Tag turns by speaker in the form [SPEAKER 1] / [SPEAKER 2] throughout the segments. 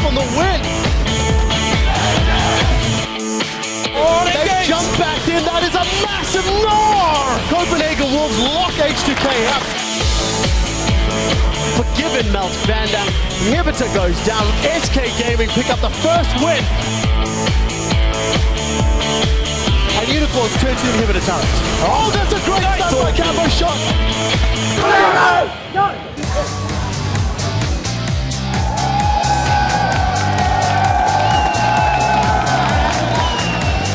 [SPEAKER 1] on the win. Oh, they jump back in. That is a massive roar. Copenhagen Wolves lock H2K up. Forgiven melts Vandam. Inhibitor goes down. SK Gaming pick up the first win. And Unicorns turn to the Inhibitor turret. Oh, that's a great start by Cambo shot.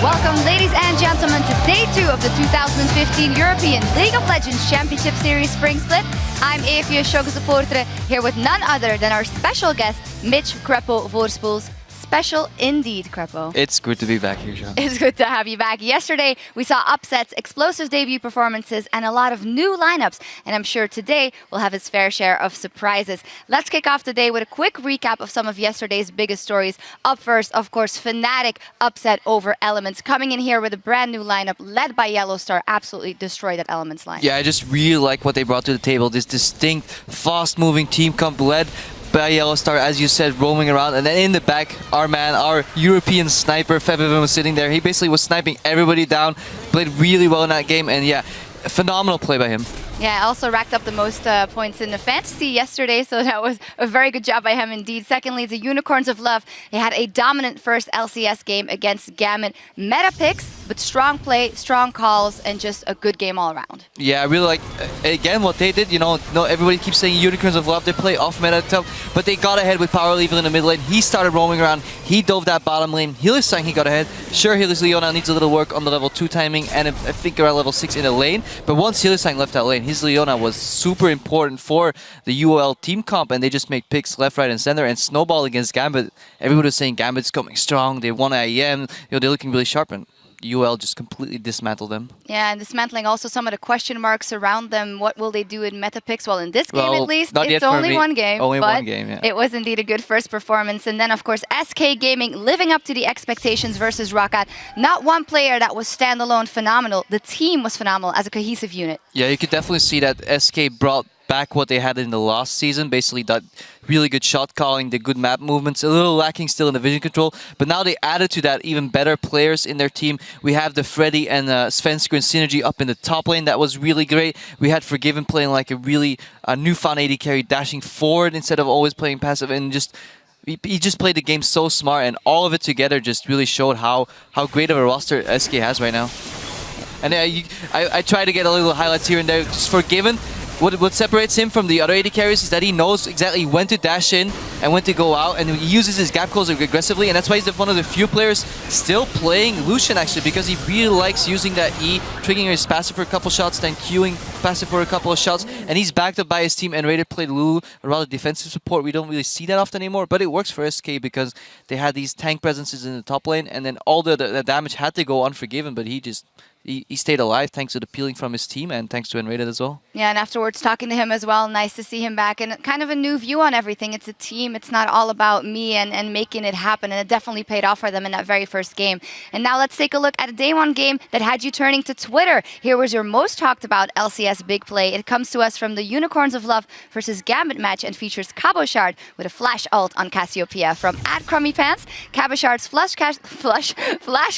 [SPEAKER 2] Welcome, ladies and gentlemen, to Day 2 of the 2015 European League of Legends Championship Series Spring Split. I'm Evie Shokusupporter, here with none other than our special guest, Mitch Krepo Voorspoels. Special indeed, Krepo.
[SPEAKER 3] It's good to be back here, Sean.
[SPEAKER 2] It's good to have you back. Yesterday, we saw upsets, explosive debut performances, and a lot of new lineups. And I'm sure today we'll have its fair share of surprises. Let's kick off the day with a quick recap of some of yesterday's biggest stories. Up first, of course, Fnatic upset over Elements. Coming in here with a brand new lineup led by Yellowstar. Absolutely destroyed that Elements line.
[SPEAKER 3] Yeah, I just really like what they brought to the table. This distinct, fast-moving team comp led by Yellowstar, as you said, roaming around, and then in the back, our man, our European sniper, Fevivin, was sitting there. He basically was sniping everybody down, played really well in that game, and yeah, a phenomenal play by him.
[SPEAKER 2] Yeah, also racked up the most points in the fantasy yesterday, so that was a very good job by him indeed. Secondly, the Unicorns of Love. They had a dominant first LCS game against Gambit. Meta picks, but strong play, strong calls, and just a good game all around.
[SPEAKER 3] Yeah, I really like, again, what they did. You know, everybody keeps saying Unicorns of Love, they play off meta tough, but they got ahead with Power Level in the mid lane. He started roaming around, he dove that bottom lane. Hylissang, he got ahead. Sure, Leona needs a little work on the level 2 timing, and I think around level 6 in the lane, but once Hylissang left that lane, his Leona was super important for the UOL team comp, and they just make picks left, right, and center, and snowball against Gambit. Everybody was saying Gambit's coming strong, they won IEM, they're looking really sharp, and UL just completely dismantled them.
[SPEAKER 2] Yeah, and dismantling also some of the question marks around them. What will they do in meta picks? Well, in this game at least, it's only one game.
[SPEAKER 3] Only
[SPEAKER 2] but
[SPEAKER 3] one game, yeah.
[SPEAKER 2] It was indeed a good first performance. And then, of course, SK Gaming living up to the expectations versus Roccat. Not one player that was standalone phenomenal. The team was phenomenal as a cohesive unit.
[SPEAKER 3] Yeah, you could definitely see that SK brought back what they had in the last season, basically that really good shot calling, the good map movements, a little lacking still in the vision control, but now they added to that even better players in their team. We have the Freddy and Svenskrin synergy up in the top lane, that was really great. We had Forgiven playing like a really newfound AD carry, dashing forward instead of always playing passive, and just he just played the game so smart, and all of it together just really showed how great of a roster SK has right now. And I try to get a little highlights here and there. Just Forgiven, what separates him from the other AD carries is that he knows exactly when to dash in and when to go out, and he uses his gap closer aggressively, and that's why he's one of the few players still playing Lucian actually, because he really likes using that E, triggering his passive for a couple shots, then queuing passive for a couple of shots, and he's backed up by his team, and Raider played Lulu, a rather defensive support. We don't really see that often anymore, but it works for SK because they had these tank presences in the top lane, and then all the damage had to go unforgiven, but he stayed alive thanks to the peeling from his team and thanks to Enrated as well.
[SPEAKER 2] Yeah, and afterwards talking to him as well, nice to see him back, and kind of a new view on everything. It's a team, it's not all about me and making it happen, and it definitely paid off for them in that very first game. And now let's take a look at a day 1 game that had you turning to Twitter. Here was your most talked about LCS big play. It comes to us from the Unicorns of Love versus Gambit match and features Cabochard with a flash ult on Cassiopeia from @CrummyPants. Cabochard's flash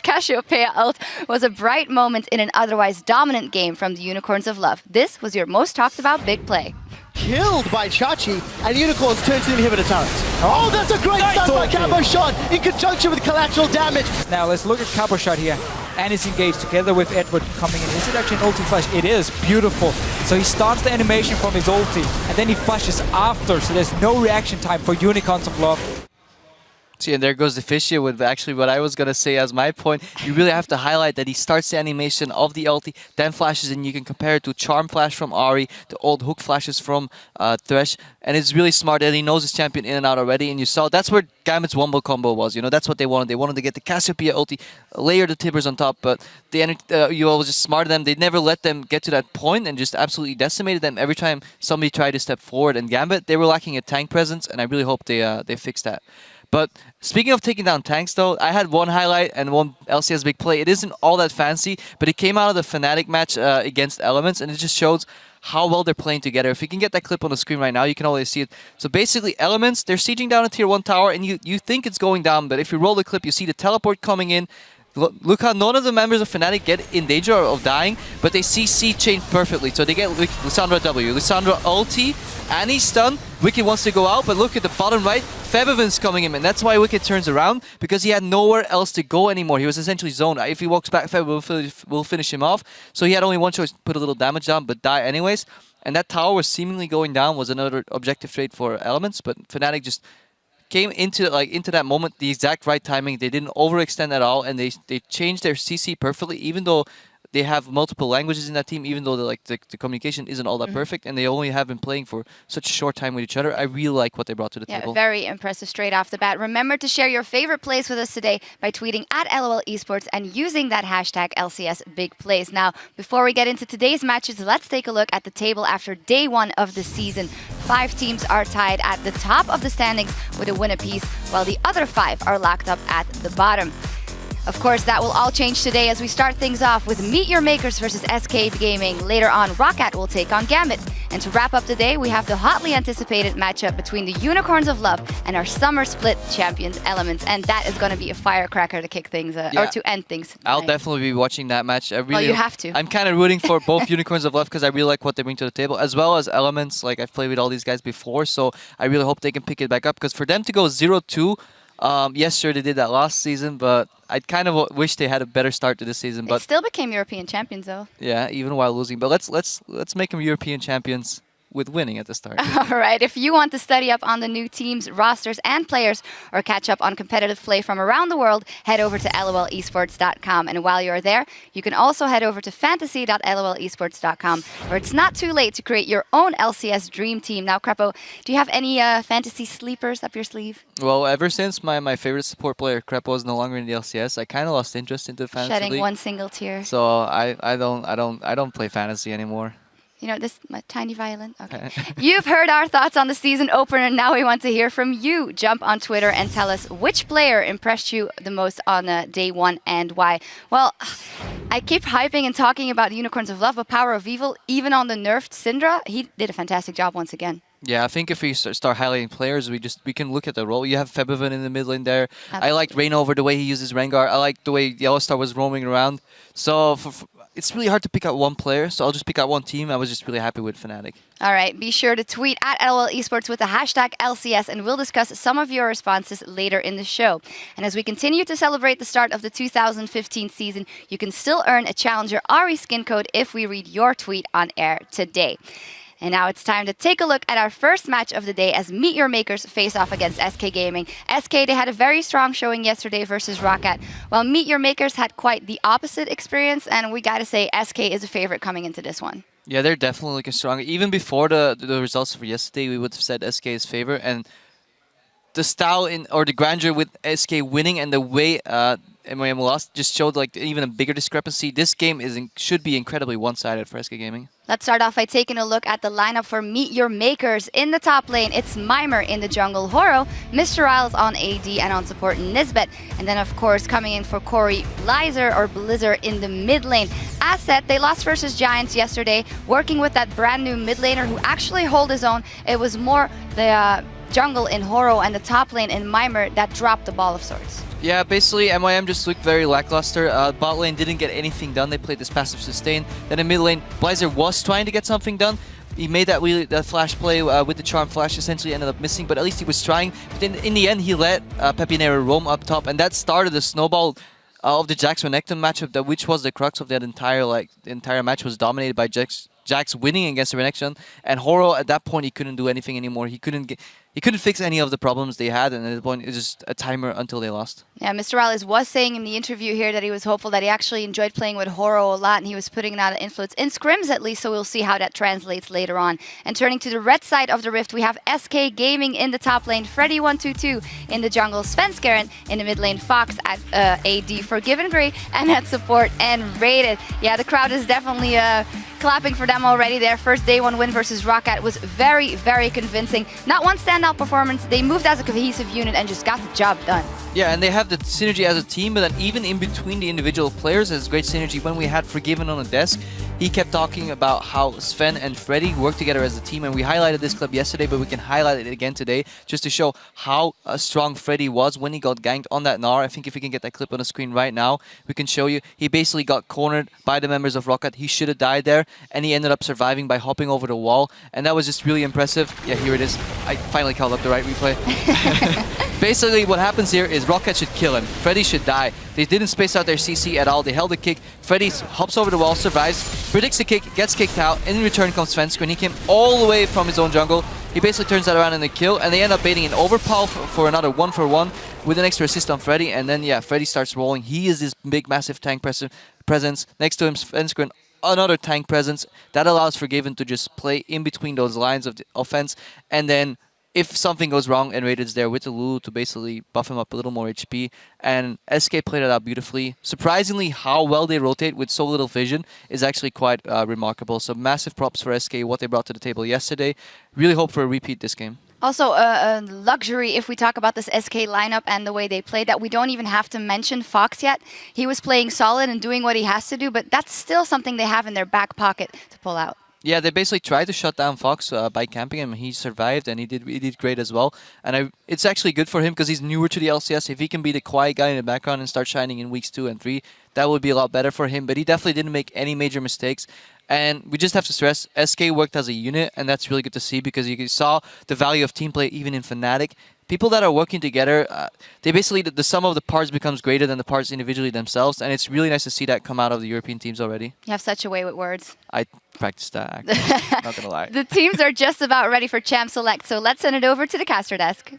[SPEAKER 2] Cassiopeia ult was a bright moment in an otherwise dominant game from the Unicorns of Love. This was your most talked about big play.
[SPEAKER 1] Killed by Chachi, and Unicorns turn to the Inhibitor turret. Oh, that's a great start by Cabochard in conjunction with collateral damage.
[SPEAKER 4] Now let's look at Cabochard here, and it's engaged together with Edward coming in. Is it actually an ulti flash? It is, beautiful. So he starts the animation from his ulti, and then he flashes after, so there's no reaction time for Unicorns of Love.
[SPEAKER 3] See, and there goes the Fishy with actually what I was going to say as my point. You really have to highlight that he starts the animation of the ulti, then flashes, and you can compare it to Charm Flash from Ahri, the old hook flashes from Thresh, and it's really smart that he knows his champion in and out already, and you saw that's where Gambit's Wombo combo was, you know, that's what they wanted. They wanted to get the Cassiopeia ulti, layer the Tibbers on top, but the UL was just smarter than them. They never let them get to that point and just absolutely decimated them every time somebody tried to step forward, and Gambit, they were lacking a tank presence, and I really hope they fix that. But speaking of taking down tanks, though, I had one highlight and one LCS big play. It isn't all that fancy, but it came out of the Fnatic match against Elements, and it just shows how well they're playing together. If you can get that clip on the screen right now, you can already see it. So basically, Elements, they're sieging down a tier 1 tower, and you think it's going down, but if you roll the clip, you see the teleport coming in. Look how none of the members of Fnatic get in danger of dying, but they see C chain perfectly. So they get Lissandra W, Lissandra ulti, and he's stunned. Wicked wants to go out, but look at the bottom right, Febiven's coming in, and that's why Wicked turns around, because he had nowhere else to go anymore. He was essentially zoned. If he walks back, Febiven will finish him off. So he had only one choice, put a little damage down, but die anyways. And that tower was seemingly going down, was another objective trade for Elements, but Fnatic just came into that moment the exact right timing. They didn't overextend at all, and they changed their CC perfectly, even though they have multiple languages in that team, even though the communication isn't all that perfect, and they only have been playing for such a short time with each other. I really like what they brought to the table.
[SPEAKER 2] Very impressive straight off the bat. Remember to share your favorite plays with us today by tweeting at LOL Esports and using that hashtag LCS Big Plays. Now, before we get into today's matches, let's take a look at the table after day 1 of the season. 5 teams are tied at the top of the standings with a win apiece, while the other 5 are locked up at the bottom. Of course, that will all change today as we start things off with MeetYourMakers versus SK Gaming. Later on, Roccat will take on Gambit. And to wrap up the day, we have the hotly anticipated matchup between the Unicorns of Love and our summer split champions Elements. And that is going to be a firecracker to kick things, or to end things tonight.
[SPEAKER 3] I'll definitely be watching that match.
[SPEAKER 2] You have to.
[SPEAKER 3] I'm kind of rooting for both Unicorns of Love because I really like what they bring to the table, as well as Elements. Like, I've played with all these guys before, so I really hope they can pick it back up. Because for them to go 0-2, yes, sure, they did that last season, but I kind of wish they had a better start to this season. But
[SPEAKER 2] they still became European champions, though.
[SPEAKER 3] Yeah, even while losing. But let's make them European champions with winning at the start.
[SPEAKER 2] All right, if you want to study up on the new teams, rosters, and players, or catch up on competitive play from around the world, head over to lolesports.com. And while you're there, you can also head over to fantasy.lolesports.com, where it's not too late to create your own LCS dream team. Now, Crepo, do you have any fantasy sleepers up your sleeve?
[SPEAKER 3] Well, ever since my favorite support player, Crepo, is no longer in the LCS, I kind of lost interest into fantasy
[SPEAKER 2] Shedding
[SPEAKER 3] league.
[SPEAKER 2] one single tear.
[SPEAKER 3] So I don't play fantasy anymore.
[SPEAKER 2] You know, this my tiny violin. Okay. You've heard our thoughts on the season opener, and now we want to hear from you. Jump on Twitter and tell us which player impressed you the most on day 1 and why. Well, I keep hyping and talking about Unicorns of Love, but Power of Evil, even on the nerfed Syndra, he did a fantastic job once again.
[SPEAKER 3] Yeah, I think if we start highlighting players, we can look at the role. You have Febiven in the mid lane there. Absolutely. I liked Reignover, the way he uses Rengar. I liked the way Yellowstar was roaming around. So it's really hard to pick out one player, so I'll just pick out one team. I was just really happy with Fnatic.
[SPEAKER 2] All right, be sure to tweet at LOL Esports with the hashtag LCS, and we'll discuss some of your responses later in the show. And as we continue to celebrate the start of the 2015 season, you can still earn a Challenger Ari skin code if we read your tweet on air today. And now it's time to take a look at our first match of the day as MeetYourMakers face off against SK Gaming. SK, they had a very strong showing yesterday versus Roccat, while MeetYourMakers had quite the opposite experience, and we gotta say SK is a favorite coming into this one.
[SPEAKER 3] Yeah, they're definitely looking strong. Even before the results for yesterday, we would have said SK is favorite, and the style or the grandeur with SK winning and the way MOM lost just showed like even a bigger discrepancy. This game should be incredibly one-sided for SK Gaming.
[SPEAKER 2] Let's start off by taking a look at the lineup for MeetYourMakers. In the top lane, it's Mimer in the jungle, Horo, Mr. Riles on AD, and on support, Nisbet. And then, of course, coming in for Corey, Blizzard in the mid lane. As said, they lost versus Giants yesterday, working with that brand new mid laner who actually hold his own. It was more the jungle in Horo and the top lane in Mimer that dropped the ball of sorts.
[SPEAKER 3] Yeah, basically MIM just looked very lackluster. Bot lane didn't get anything done. They played this passive sustain. Then in mid lane, Blizzard was trying to get something done. He made that flash play with the charm flash, essentially ended up missing, but at least he was trying. But in the end, he let Pepinero roam up top, and that started the snowball of the Jax Renekton matchup, which was the crux of that the entire match was dominated by Jax winning against the Renekton, and Horo at that point he couldn't do anything anymore. He couldn't fix any of the problems they had, and at that point it was just a timer until they lost.
[SPEAKER 2] Yeah, Mr. Riles was saying in the interview here that he was hopeful that he actually enjoyed playing with Horo a lot, and he was putting out an influence in scrims at least, so we'll see how that translates later on. And turning to the red side of the rift, we have SK Gaming in the top lane, Freddy122 in the jungle, Svenskeren in the mid lane, Fox at AD, Forgiven Grey, and at support and Rated. Yeah, the crowd is definitely clapping for them already. Their first day 1 win versus Roccat was very, very convincing. Not one standout performance. They moved as a cohesive unit and just got the job done.
[SPEAKER 3] Yeah, and they have the synergy as a team, but then even in between the individual players, there's great synergy. When we had Forgiven on the desk, he kept talking about how Sven and Freddy work together as a team, and we highlighted this clip yesterday, but we can highlight it again today just to show how strong Freddy was when he got ganked on that Gnar. I think if we can get that clip on the screen right now, we can show you. He basically got cornered by the members of Rocket. He should have died there, and he ended up surviving by hopping over the wall, and that was just really impressive. Yeah, here it is. I finally called up the right replay. Basically, what happens here is Rocket should kill him. Freddy should die. They didn't space out their CC at all. They held the kick. Freddy hops over the wall, survives, predicts the kick, gets kicked out. In return comes Svensker, and he came all the way from his own jungle. He basically turns that around in the kill, and they end up baiting an overpower for another 1-for-1 with an extra assist on Freddy. And then, yeah, Freddy starts rolling. He is this big, massive tank presence. Next to him, Svensker, another tank presence. That allows for Gaven to just play in between those lines of the offense. And then if something goes wrong, and Raided's there with the Lulu to basically buff him up a little more HP. And SK played it out beautifully. Surprisingly, how well they rotate with so little vision is actually quite remarkable. So massive props for SK, what they brought to the table yesterday. Really hope for a repeat this game.
[SPEAKER 2] Also, a luxury if we talk about this SK lineup and the way they played, that we don't even have to mention Fox yet. He was playing solid and doing what he has to do, but that's still something they have in their back pocket to pull out.
[SPEAKER 3] Yeah, they basically tried to shut down Fox by camping him. He survived, and he did great as well. And it's actually good for him because he's newer to the LCS. If he can be the quiet guy in the background and start shining in weeks 2 and 3, that would be a lot better for him. But he definitely didn't make any major mistakes. And we just have to stress, SK worked as a unit, and that's really good to see because you saw the value of team play even in Fnatic. People that are working together, they basically, the sum of the parts becomes greater than the parts individually themselves, and it's really nice to see that come out of the European teams already.
[SPEAKER 2] You have such a way with words.
[SPEAKER 3] I practiced that, actually. Not gonna lie.
[SPEAKER 2] The teams are just about ready for Champ Select, so let's send it over to the caster desk.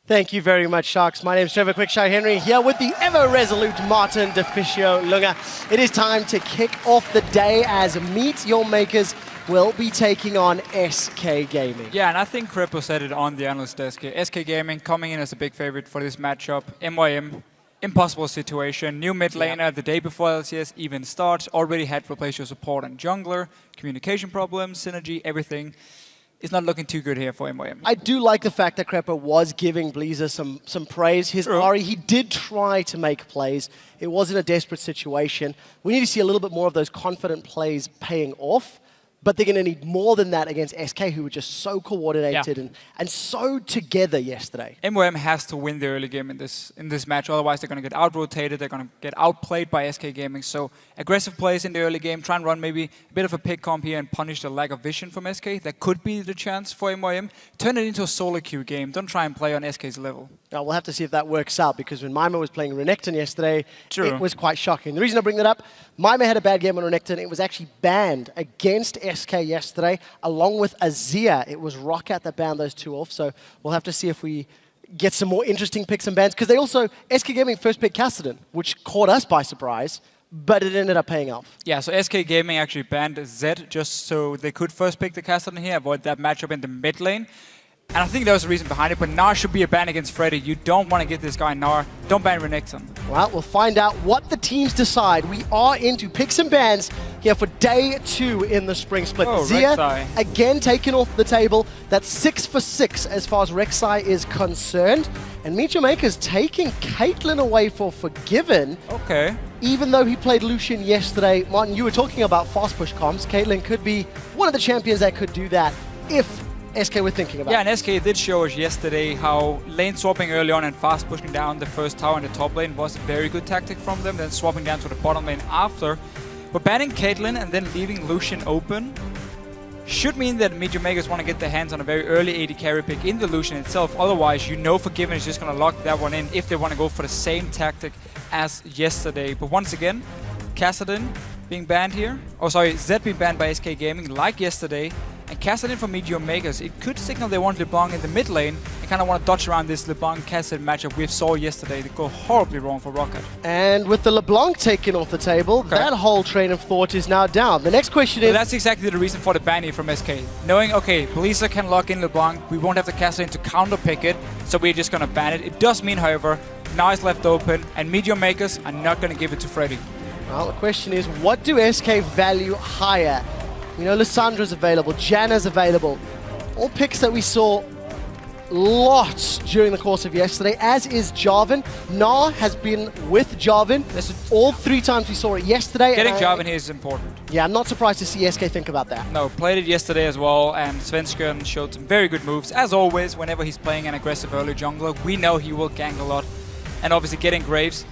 [SPEAKER 1] Thank you very much, Sharks. My name is Trevor Quickshot Henry, here with the ever-resolute Martin Deficio Lunga. It is time to kick off the day as MeetYourMakers will be taking on SK Gaming.
[SPEAKER 4] Yeah, and I think Crepo said it on the analyst desk here. SK Gaming coming in as a big favorite for this matchup. MYM, impossible situation. New mid laner the day before LCS even starts. Already had to replace your support and jungler. Communication problems, synergy, everything. It's not looking too good here for MYM.
[SPEAKER 1] I do like the fact that Crepo was giving Bleezer some praise. His Ari, he did try to make plays. It wasn't a desperate situation. We need to see a little bit more of those confident plays paying off. But they're going to need more than that against SK, who were just so coordinated and so together yesterday.
[SPEAKER 4] MOM has to win the early game in this match, otherwise they're going to get out-rotated, they're going to get outplayed by SK Gaming. So aggressive plays in the early game, try and run maybe a bit of a pick comp here and punish the lack of vision from SK. That could be the chance for MOM. Turn it into a solo queue game. Don't try and play on SK's level.
[SPEAKER 1] Now, we'll have to see if that works out, because when Maima was playing Renekton yesterday, it was quite shocking. The reason I bring that up, Maima had a bad game on Renekton. It was actually banned against SK yesterday, along with Azir. It was Roccat that banned those two off, so we'll have to see if we get some more interesting picks and bans, because they also, SK Gaming first picked Kassadin, which caught us by surprise, but it ended up paying off.
[SPEAKER 4] Yeah, so SK Gaming actually banned Zed just so they could first pick the Kassadin here, avoid that matchup in the mid lane. And I think there was a reason behind it, but Gnar should be a ban against Freddy. You don't want to get this guy Gnar. Don't ban Renekton.
[SPEAKER 1] Well, we'll find out what the teams decide. We are into picks and bans here for day 2 in the spring split. Zia, again, taken off the table. That's 6 for 6 as far as Rek'Sai is concerned. And MeetYourMakers taking Caitlyn away for Forgiven.
[SPEAKER 4] Okay.
[SPEAKER 1] Even though he played Lucian yesterday. Martin, you were talking about fast push comps. Caitlyn could be one of the champions that could do that if SK were thinking about.
[SPEAKER 4] Yeah, and SK did show us yesterday how lane swapping early on and fast pushing down the first tower in the top lane was a very good tactic from them, then swapping down to the bottom lane after. But banning Caitlyn and then leaving Lucian open should mean that MeetYourMakers want to get their hands on a very early AD carry pick in the Lucian itself. Otherwise, you know Forgiven is just going to lock that one in if they want to go for the same tactic as yesterday. But once again, Kassadin being banned here. Oh, sorry, Zed being banned by SK Gaming like yesterday. And Kassadin for MeetYourMakers, it could signal they want LeBlanc in the mid lane and kind of want to dodge around this LeBlanc-Kassadin matchup we saw yesterday that go horribly wrong for Rocket.
[SPEAKER 1] And with the LeBlanc taken off the table, that whole train of thought is now down. The next question is...
[SPEAKER 4] That's exactly the reason for the ban here from SK. Knowing, okay, Belisa can lock in LeBlanc, we won't have the Kassadin to counter-pick it, so we're just going to ban it. It does mean, however, now it's left open, and MeetYourMakers are not going to give it to Freddy.
[SPEAKER 1] Well, the question is, what do SK value higher? You know, Lissandra's available, Janna's available. All picks that we saw lots during the course of yesterday, as is Jarvan. Na has been with Jarvan all 3 times we saw it yesterday.
[SPEAKER 4] Getting Jarvan here is important.
[SPEAKER 1] Yeah, I'm not surprised to see SK think about that.
[SPEAKER 4] No, played it yesterday as well, and Svenskeren showed some very good moves. As always, whenever he's playing an aggressive early jungler, we know he will gank a lot. And obviously getting Graves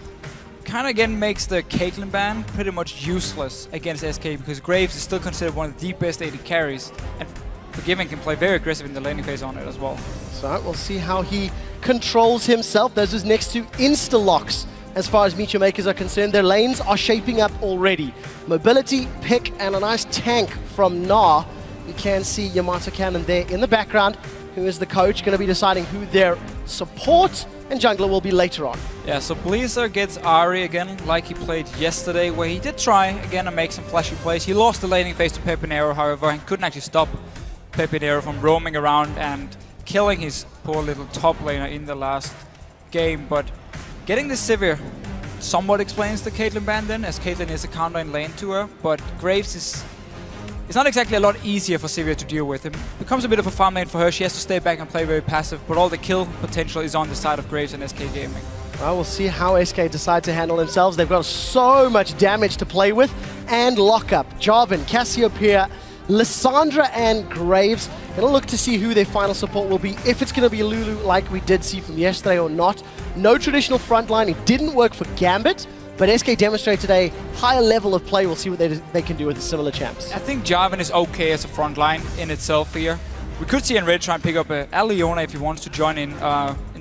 [SPEAKER 4] kind of again makes the Caitlyn ban pretty much useless against SK, because Graves is still considered one of the best AD carries, and Forgiven can play very aggressive in the laning phase on it as well.
[SPEAKER 1] So we'll see how he controls himself. Those is next to insta-locks as far as MeetYourMakers are concerned. Their lanes are shaping up already. Mobility, pick, and a nice tank from Na. You can see Yamato Cannon there in the background, who is the coach, going to be deciding who their support and jungler will be later on.
[SPEAKER 4] Yeah, so Blizzard gets Ahri again, like he played yesterday, where he did try again to make some flashy plays. He lost the laning phase to Pepinero, however, and couldn't actually stop Pepinero from roaming around and killing his poor little top laner in the last game. But getting the Sivir somewhat explains the Caitlyn ban then, as Caitlyn is a counter in lane to her, but Graves is... It's not exactly a lot easier for Sivir to deal with. It becomes a bit of a farm lane for her. She has to stay back and play very passive, but all the kill potential is on the side of Graves and SK Gaming.
[SPEAKER 1] Well, we'll see how SK decide to handle themselves. They've got so much damage to play with and lock up. Jarvan, Cassiopeia, Lissandra and Graves. Gonna look to see who their final support will be, if it's gonna be Lulu like we did see from yesterday or not. No traditional frontline. It didn't work for Gambit, but SK demonstrated a higher level of play. We'll see what they can do with the similar champs.
[SPEAKER 4] I think Jarvan is okay as a front line in itself here. We could see Enred try and pick up a Leona if he wants to join in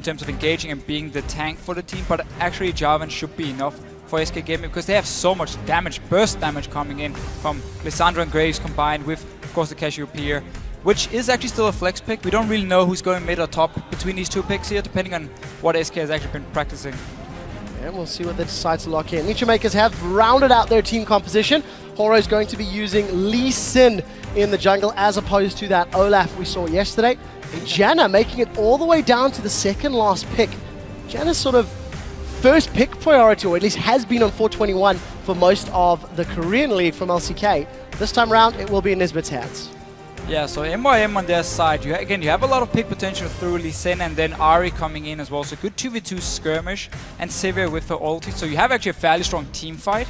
[SPEAKER 4] terms of engaging and being the tank for the team, but actually Jarvan should be enough for SK Gaming, because they have so much damage, burst damage coming in from Lissandra and Graves combined with, of course, the Cassiopeia, which is actually still a flex pick. We don't really know who's going mid or top between these two picks here, depending on what SK has actually been practicing.
[SPEAKER 1] And we'll see what they decide to lock in. MeetYourMakers have rounded out their team composition. Horo is going to be using Lee Sin in the jungle, as opposed to that Olaf we saw yesterday. And Janna making it all the way down to the second last pick. Janna's sort of first pick priority, or at least has been on 421 for most of the Korean League from LCK. This time around, it will be in Nisbet's hands.
[SPEAKER 4] Yeah, so MYM on their side, you have a lot of pick potential through Lee Sin and then Ahri coming in as well. So good 2v2 skirmish and Sivir with her ulti. So you have actually a fairly strong team fight.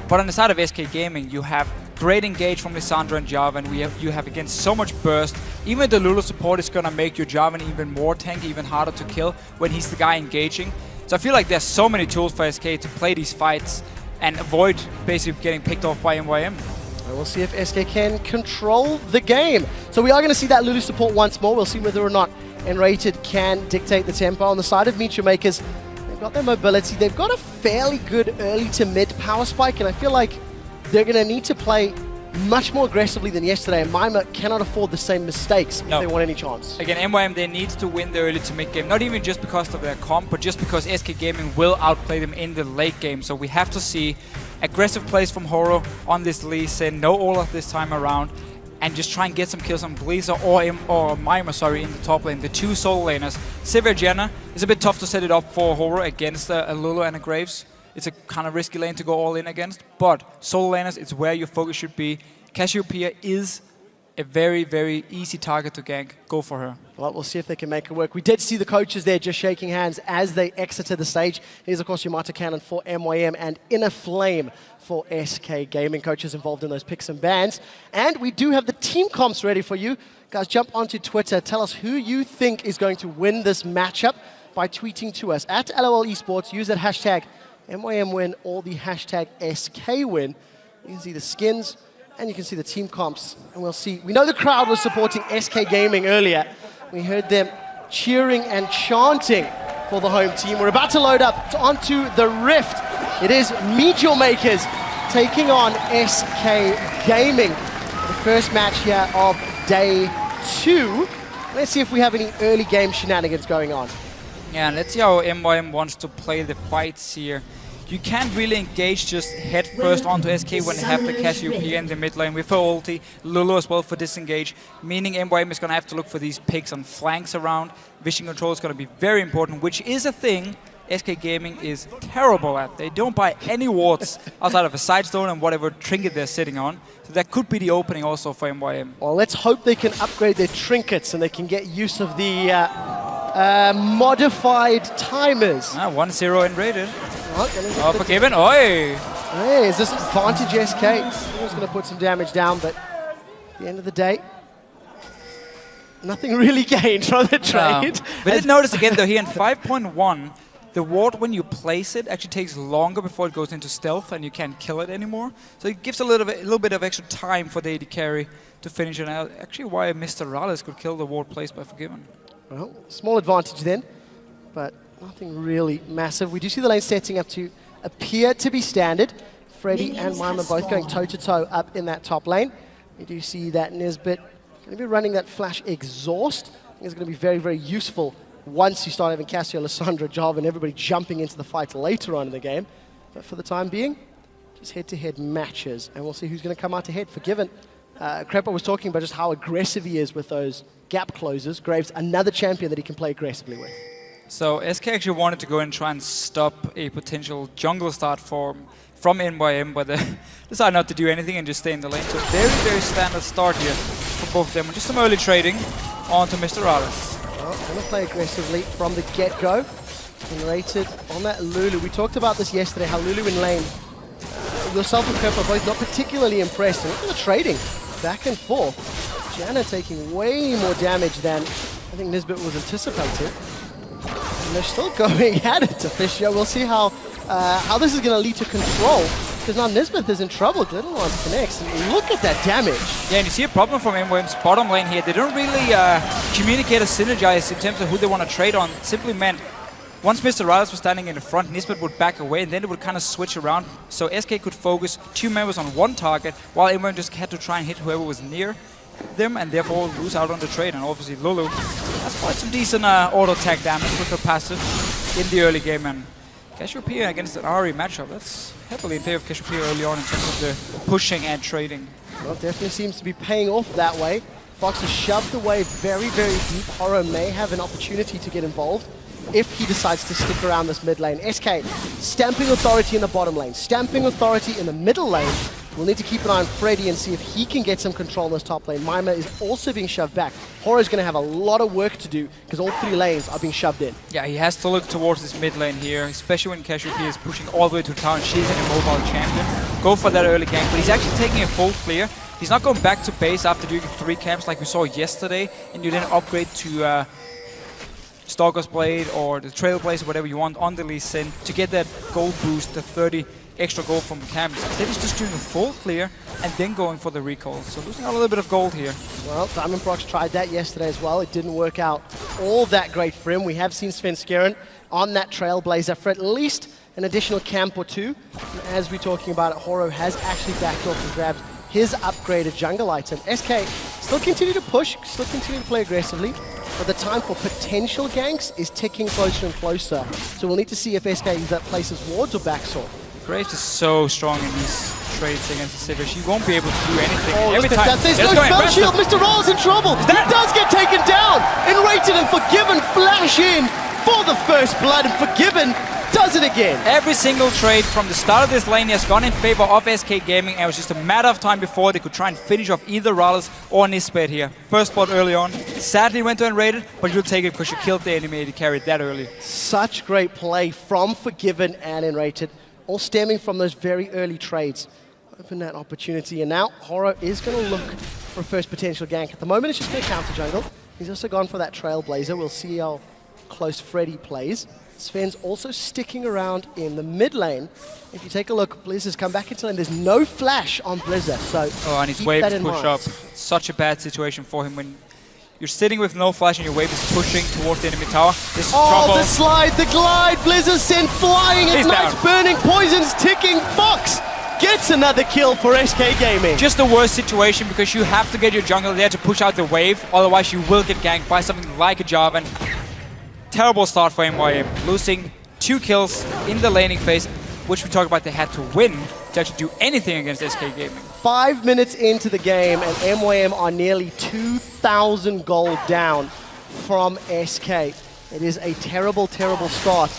[SPEAKER 4] But on the side of SK Gaming, you have great engage from Lissandra and Jarvan. You have again so much burst. Even the Lulu support is going to make your Jarvan even more tanky, even harder to kill when he's the guy engaging. So I feel like there's so many tools for SK to play these fights and avoid basically getting picked off by MYM.
[SPEAKER 1] And we'll see if SK can control the game. So we are going to see that Lulu support once more. We'll see whether or not Enrated can dictate the tempo. On the side of MeetYourMakers, they've got their mobility. They've got a fairly good early to mid power spike, and I feel like they're going to need to play much more aggressively than yesterday, and Mima cannot afford the same mistakes if they want any chance.
[SPEAKER 4] Again, MYM, they need to win the early to mid game, not even just because of their comp, but just because SK Gaming will outplay them in the late game. So we have to see aggressive plays from Horo on this Lee Sin, no Olaf this time around, and just try and get some kills on Blizzard or Mima, in the top lane, the two solo laners. Sivir Janna is a bit tough to set it up for Horo against a Lulu and a Graves. It's a kind of risky lane to go all in against, but solo laners, it's where your focus should be. Cassiopeia is a very, very easy target to gank. Go for her.
[SPEAKER 1] Well, we'll see if they can make it work. We did see the coaches there just shaking hands as they exited the stage. Here's, of course, Yamato Cannon for MYM and Inner Flame for SK Gaming. Coaches involved in those picks and bans. And we do have the team comps ready for you. Guys, jump onto Twitter. Tell us who you think is going to win this matchup by tweeting to us at LOL Esports. Use that hashtag MYMWin or the hashtag SKWin. You can see the skins and you can see the team comps. And we'll see. We know the crowd was supporting SK Gaming earlier. We heard them cheering and chanting for the home team. We're about to load up onto the Rift. It is MeetYourMakers taking on SK Gaming. The first match here of day 2. Let's see if we have any early game shenanigans going on.
[SPEAKER 4] Yeah, let's see how MYM wants to play the fights here. You can't really engage just head first onto SK when they have the Cassiopeia in the mid lane with her ulti, Lulu as well for disengage, meaning MYM is going to have to look for these picks on flanks around. Vision control is going to be very important, which is a thing SK Gaming is terrible at. They don't buy any wards outside of a side stone and whatever trinket they're sitting on. So that could be the opening also for MYM.
[SPEAKER 1] Well, let's hope they can upgrade their trinkets and they can get use of the modified timers.
[SPEAKER 4] 1-0 in rated.
[SPEAKER 1] Oh,
[SPEAKER 4] Forgiven. Oi!
[SPEAKER 1] Hey, is this advantage SK? He's going to put some damage down, but at the end of the day, nothing really gained from the trade.
[SPEAKER 4] We did notice again, though, here in 5.1, the ward, when you place it, actually takes longer before it goes into stealth and you can't kill it anymore. So it gives a little bit of extra time for the AD carry to finish it out. Actually, why Mr. Rales could kill the ward placed by Forgiven.
[SPEAKER 1] Well, small advantage then, but nothing really massive. We do see the lane setting up to appear to be standard. Freddy and Mima both going toe-to-toe up in that top lane. We do see that Nisbet going to be running that flash exhaust. I think it's going to be very, very useful once you start having Cassio, Lissandra, Java, and everybody jumping into the fight later on in the game. But for the time being, just head-to-head matches, and we'll see who's going to come out ahead. Forgiven. Crepa was talking about just how aggressive he is with those gap closers. Graves, another champion that he can play aggressively with.
[SPEAKER 4] So SK actually wanted to go and try and stop a potential jungle start from NYM, but they decided not to do anything and just stay in the lane. So very, very standard start here for both of them. Just some early trading onto Mr. Rales.
[SPEAKER 1] Well, going to play aggressively from the get-go. And rated on that Lulu. We talked about this yesterday, how Lulu in lane, yourself and Crepa are both not particularly impressed. And look at the trading, back and forth. Janna taking way more damage than I think Nisbet was anticipating. And they're still going at it, Officio. We'll see how this is going to lead to control. Because now Nisbet is in trouble. Glitterlance connects. And look at that damage.
[SPEAKER 4] Yeah, and you see a problem from MWM's bottom lane here. They don't really communicate or synergize in terms of who they want to trade on. It simply meant once Mr. Rales was standing in the front, Nisbet would back away, and then it would kind of switch around. So SK could focus 2 members on one target, while MWM just had to try and hit whoever was near them, and therefore lose out on the trade. And obviously Lulu has quite some decent auto tag damage with her passive in the early game. And Cassiopeia against an Ari matchup, that's heavily in favor of Cassiopeia early on in terms of the pushing and trading.
[SPEAKER 1] Well, it definitely seems to be paying off that way. Fox has shoved the wave very, very deep. Horo may have an opportunity to get involved if he decides to stick around this mid lane. SK stamping authority in the bottom lane, stamping authority in the middle lane. We'll need to keep an eye on Freddy and see if he can get some control in this top lane. Mima is also being shoved back. Horo's going to have a lot of work to do because all 3 lanes are being shoved in.
[SPEAKER 4] Yeah, he has to look towards this mid lane here, especially when Cassiopeia is pushing all the way to town. She's an immobile champion. Go for that early gank, but he's actually taking a full clear. He's not going back to base after doing 3 camps like we saw yesterday, and you then upgrade to Stalker's Blade or the Trailblazer, whatever you want, on the Lee Sin to get that gold boost, the 30 extra gold from camps. Instead he's just doing a full clear and then going for the recall. So losing out a little bit of gold here.
[SPEAKER 1] Well, Diamond Prox tried that yesterday as well. It didn't work out all that great for him. We have seen Sven Skeren on that Trailblazer for at least an additional camp or 2. And as we're talking about it, Horo has actually backed off and grabbed his upgraded jungle item. SK still continue to push, still continue to play aggressively, but the time for potential ganks is ticking closer and closer. So we'll need to see if SK either places wards or backsaw.
[SPEAKER 4] Graves is so strong in these trades against the Sivir. She won't be able to do anything.
[SPEAKER 1] Oh,
[SPEAKER 4] every time.
[SPEAKER 1] There's no spell shield. Mr. Roll's in trouble. He does get taken down. Enrated and Forgiven flash in for the first blood, and Forgiven does it again.
[SPEAKER 4] Every single trade from the start of this lane has gone in favor of SK Gaming, and it was just a matter of time before they could try and finish off either Rales or Nisbet here. First spot early on. Sadly went to Enrated, but you'll take it because you killed the enemy to carry it that early.
[SPEAKER 1] Such great play from Forgiven and Enrated, all stemming from those very early trades. Open that opportunity, and now Horo is going to look for a first potential gank. At the moment, it's just going to counter jungle. He's also gone for that Trailblazer. We'll see how close Freddy plays. Sven's also sticking around in the mid lane. If you take a look, Blizz has come back into lane. There's no flash on Blizzard, so
[SPEAKER 4] and his wave is pushed up. Such a bad situation for him when you're sitting with no flash and your wave is pushing towards the enemy tower. This is trouble.
[SPEAKER 1] The slide, the glide, Blizzard sent flying, ignites, burning, poisons, ticking. Fox gets another kill for SK Gaming.
[SPEAKER 4] Just the worst situation because you have to get your jungle there to push out the wave, otherwise you will get ganked by something like a Jarvan. Terrible start for MYM, losing 2 kills in the laning phase, which we talked about they had to win to actually do anything against SK Gaming.
[SPEAKER 1] 5 minutes into the game, and MYM are nearly 2,000 gold down from SK. It is a terrible, terrible start.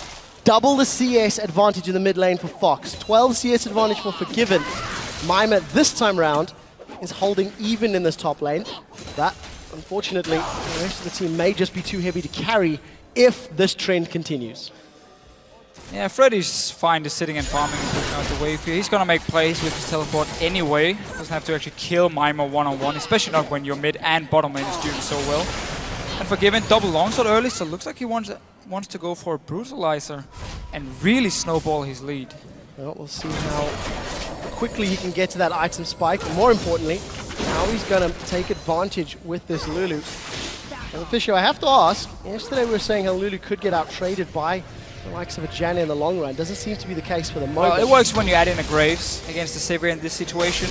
[SPEAKER 1] Double the CS advantage in the mid lane for Fox. 12 CS advantage for Forgiven. Mima this time round is holding even in this top lane. But unfortunately, the rest of the team may just be too heavy to carry if this trend continues.
[SPEAKER 4] Yeah, Freddy's fine just sitting and farming and pushing out the wave here. He's gonna make plays with his teleport anyway. Doesn't have to actually kill Mima one-on-one, especially not when your mid and bottom lane is doing so well. And Forgiven double longsword early, so it looks like he wants to go for a brutalizer and really snowball his lead.
[SPEAKER 1] Well, we'll see how quickly he can get to that item spike, but more importantly, how he's going to take advantage with this Lulu. And Fisher, I have to ask, yesterday we were saying how Lulu could get out-traded by the likes of a Janna in the long run. Doesn't seem to be the case for the moment.
[SPEAKER 4] Well, it works when you add in a Graves against the Sivir in this situation.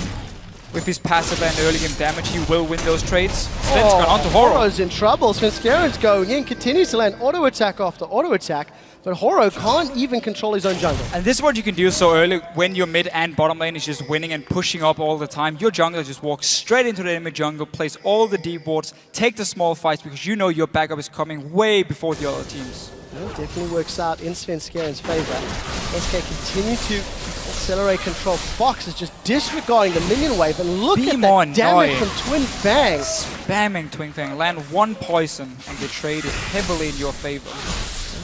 [SPEAKER 4] With his passive and early game damage, he will win those trades. Svenskeren onto Horo.
[SPEAKER 1] Horo's in trouble. Svenskeren's going in, continues to land auto attack after auto attack, but Horo can't even control his own jungle.
[SPEAKER 4] And this is what you can do so early when your mid and bottom lane is just winning and pushing up all the time. Your jungler just walks straight into the enemy jungle, plays all the deep wards, take the small fights because you know your backup is coming way before the other teams.
[SPEAKER 1] Well, definitely works out in Svenskeren's favor. SK continue to accelerate control. Fox is just disregarding the minion wave, and look at that damage from Twin Fang.
[SPEAKER 4] Spamming Twin Fang, land one poison and the trade is heavily in your favor.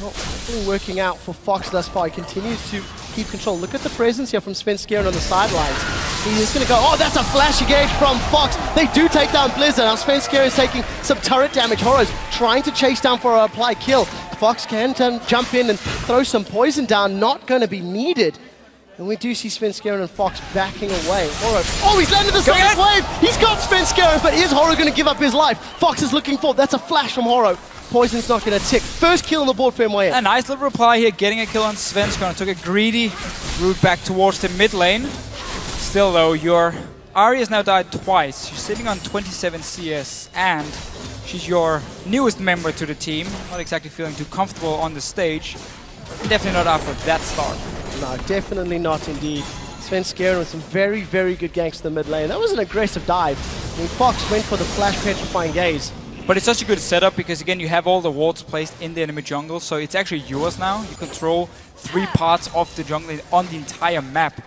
[SPEAKER 1] Well, definitely working out for Fox thus far. He continues to keep control. Look at the presence here from Svenskeren on the sidelines. He's going to go, oh, that's a flash engage from Fox. They do take down Blizzard. Now Svenskeren is taking some turret damage. Horo's trying to chase down for a apply kill. Fox can jump in and throw some poison down. Not going to be needed. And we do see Svenskeren and Fox backing away. Horo, oh, he's landed the second wave! He's got Svenskeren, but is Horo going to give up his life? Fox is looking for, that's a flash from Horo. Poison's not going to tick. First kill on the board for MYM.
[SPEAKER 4] A nice little reply here, getting a kill on Svenskeren. Took a greedy route back towards the mid lane. Still though, your Ahri has now died twice. She's sitting on 27 CS, and she's your newest member to the team. Not exactly feeling too comfortable on the stage. Definitely not after that start.
[SPEAKER 1] No, definitely not indeed. Svenskeren with some very, very good ganks to the mid lane. That was an aggressive dive. I mean, Fox went for the flash petrifying gaze.
[SPEAKER 4] But it's such a good setup because, again, you have all the wards placed in the enemy jungle, so it's actually yours now. You control 3 parts of the jungle on the entire map.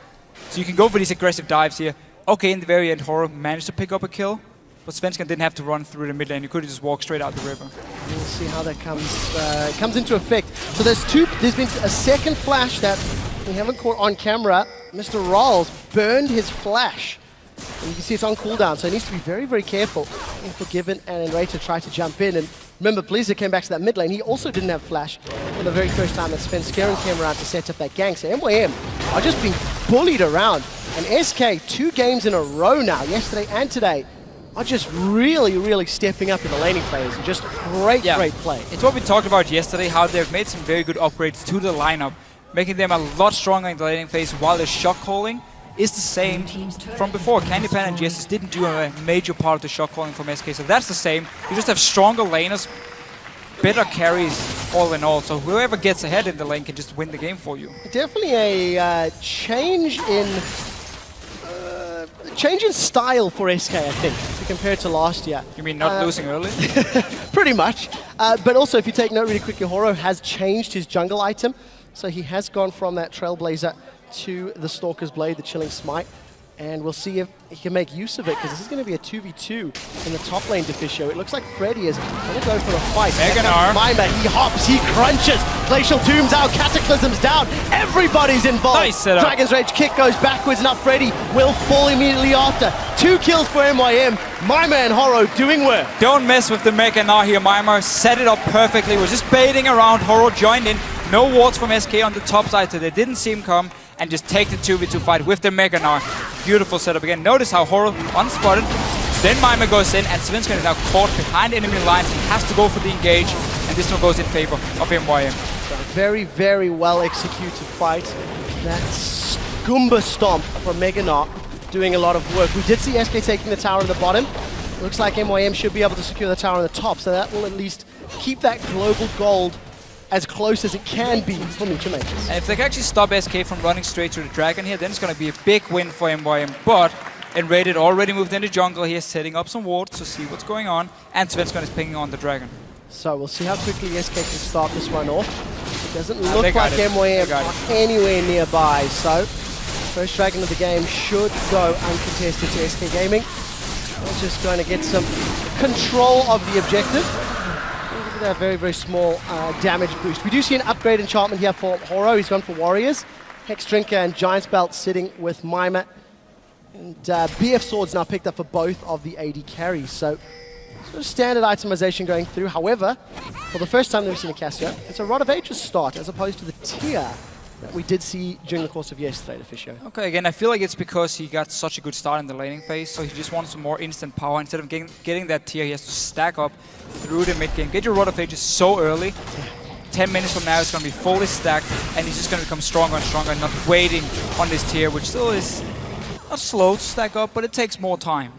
[SPEAKER 4] So you can go for these aggressive dives here. Okay, in the very end, Horo managed to pick up a kill, but Svenskeren didn't have to run through the mid lane. You could have just walked straight out the river.
[SPEAKER 1] We'll see how that comes into effect. So there's been a second flash that we haven't caught on camera. Mr. Rawls burned his flash. And you can see it's on cooldown, so he needs to be very, very careful. And Forgiven and Enrata try to jump in. And remember, Blizzard came back to that mid lane. He also didn't have flash for the very first time that Svenskeren came around to set up that gank. So MYM are just being bullied around. And SK, 2 games in a row now, yesterday and today, are just really, really stepping up in the laning phase. And just great play.
[SPEAKER 4] It's what we talked about yesterday, how they've made some very good upgrades to the lineup, making them a lot stronger in the laning phase, while the shot calling is the same from before. Candypan and Jesus didn't do a major part of the shot calling from SK, so that's the same. You just have stronger laners, better carries all in all, so whoever gets ahead in the lane can just win the game for you.
[SPEAKER 1] Definitely a change in style for SK, I think, to compare to last year.
[SPEAKER 4] You mean not losing early?
[SPEAKER 1] Pretty much. But also, if you take note really quickly, Horo has changed his jungle item. So he has gone from that Trailblazer to the Stalker's Blade, the Chilling Smite. And we'll see if he can make use of it, because this is going to be a 2v2 in the top lane Deficio. It looks like Freddy is going to go for the fight. Mima, he hops, he crunches. Glacial Tomb's out, Cataclysm's down. Everybody's involved.
[SPEAKER 4] Nice setup.
[SPEAKER 1] Dragon's Rage kick goes backwards. Now Freddy will fall immediately after. 2 kills for MYM. Mima and Horo doing work.
[SPEAKER 4] Don't mess with the Mega Gnar here. Mima set it up perfectly. Was just baiting around. Horo joined in. No wards from SK on the top side, so they didn't see him come, and just take the 2v2 fight with the Mega Gnar. Beautiful setup again. Notice how Horo unspotted. Then Mima goes in, and Svenskeren is now caught behind enemy lines. He has to go for the engage, and this one goes in favor of MYM.
[SPEAKER 1] So very, very well executed fight. That Goomba Stomp from Mega Gnar doing a lot of work. We did see SK taking the tower on the bottom. Looks like MYM should be able to secure the tower on the top, so that will at least keep that global gold as close as it can be for MeetYourMakers.
[SPEAKER 4] And if they can actually stop SK from running straight to the dragon here, then it's going to be a big win for MYM. But Enrated already moved into jungle here, setting up some wards to see what's going on, and Svenskeren is pinging on the dragon.
[SPEAKER 1] So we'll see how quickly SK can start this one off. It doesn't look like MYM are anywhere nearby, so first dragon of the game should go uncontested to SK Gaming. They're just going to get some control of the objective. at that very, very small damage boost. We do see an upgrade enchantment here for Horo. He's gone for Warriors. Hex Drinker and Giant's Belt sitting with Mima. And BF Swords now picked up for both of the AD carries. So sort of standard itemization going through. However, for the first time that we've seen a Cassio, it's a Rod of Ages start as opposed to the tier that we did see during the course of yesterday, Fisher.
[SPEAKER 4] Okay, again, I feel like it's because he got such a good start in the laning phase, so he just wants some more instant power. Instead of getting that tier, he has to stack up through the mid game. Get your Rod of Ages so early. 10 minutes from now, it's going to be fully stacked, and he's just going to become stronger and stronger, and not waiting on this tier, which still is not slow to stack up, but it takes more time.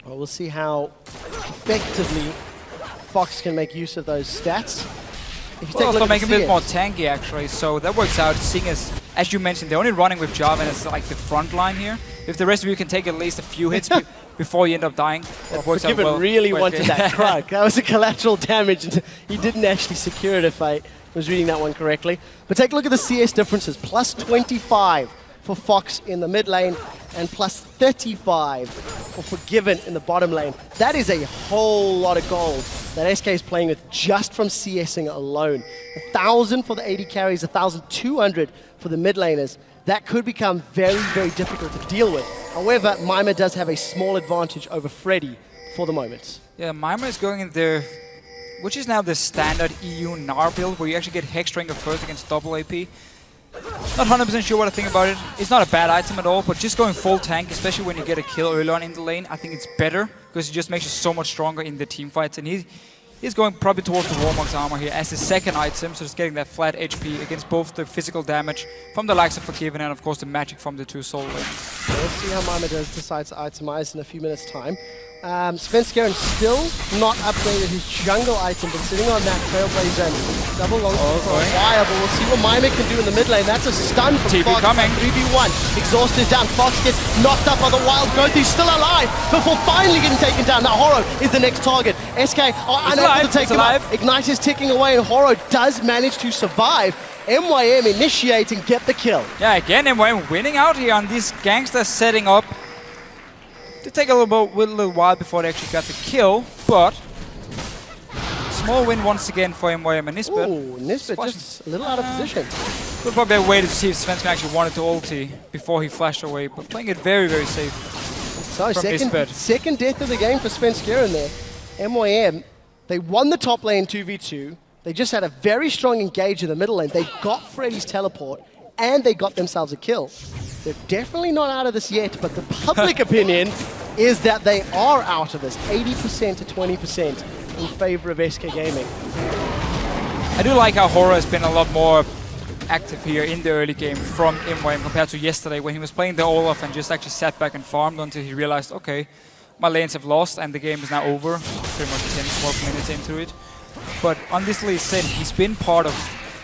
[SPEAKER 1] Well, we'll see how effectively Fox can make use of those stats. If you take a look
[SPEAKER 4] Also
[SPEAKER 1] at
[SPEAKER 4] make
[SPEAKER 1] the
[SPEAKER 4] him a bit
[SPEAKER 1] CS,
[SPEAKER 4] more tanky, actually, so that works out, seeing as you mentioned, they're only running with Jarvan as like the front line here. If the rest of you can take at least a few hits before you end up dying, that works out well.
[SPEAKER 1] really wanted that Krug. That was a collateral damage, and he didn't actually secure it if I was reading that one correctly. But take a look at the CS differences. Plus 25 for Fox in the mid lane, and plus 35 for Forgiven in the bottom lane. That is a whole lot of gold that SK is playing with just from CSing alone. 1,000 for the AD carries, 1,200 for the mid laners. That could become very, very difficult to deal with. However, Mima does have a small advantage over Freddy for the moment.
[SPEAKER 4] Yeah, Mima is going in there, which is now the standard EU Gnar build, where you actually get Hex Drinker first against double AP. Not 100% sure what I think about it. It's not a bad item at all, but just going full tank, especially when you get a kill early on in the lane, I think it's better, because it just makes you so much stronger in the team fights. And he's going probably towards the Warmonk's armor here as his second item, so just getting that flat HP against both the physical damage from the likes of Forgiven and of course the magic from the two soul lanes.
[SPEAKER 1] We'll see how Mima decides to itemize in a few minutes' time. Svenskeren still not upgraded his jungle item, but sitting on that Trailblazer and double long for a while, but we'll see what Mima can do in the mid lane. That's a stun from
[SPEAKER 4] TP
[SPEAKER 1] Fox.
[SPEAKER 4] coming.
[SPEAKER 1] 3v1. Exhaust is down. Fox gets knocked up by the wild growth. He's still alive before finally getting taken down. Now Horo is the next target. SK are unable to take him out. Ignite is ticking away, and Horo does manage to survive. MYM initiate and get the kill.
[SPEAKER 4] Yeah, again, MYM winning out here on these gangsters setting up. Did take a little while before they actually got the kill, but small win once again for MYM and Nisbet.
[SPEAKER 1] Ooh, Nisbet just a little out of position.
[SPEAKER 4] Could probably have waited to see if Svensson actually wanted to ulti before he flashed away, but playing it very, very safe.
[SPEAKER 1] So second death of the game for Svenskeren there. MYM, they won the top lane 2v2. They just had a very strong engage in the middle lane. They got Freddy's teleport, and they got themselves a kill. They're definitely not out of this yet, but the public opinion is that they are out of this. 80% to 20% in favor of SK Gaming.
[SPEAKER 4] I do like how Horo has been a lot more active here in the early game from MYM compared to yesterday when he was playing the Olaf and just actually sat back and farmed until he realized, okay, my lanes have lost and the game is now over. Pretty much 10, 12 minutes into it. But on this Lee Sin, he's been part of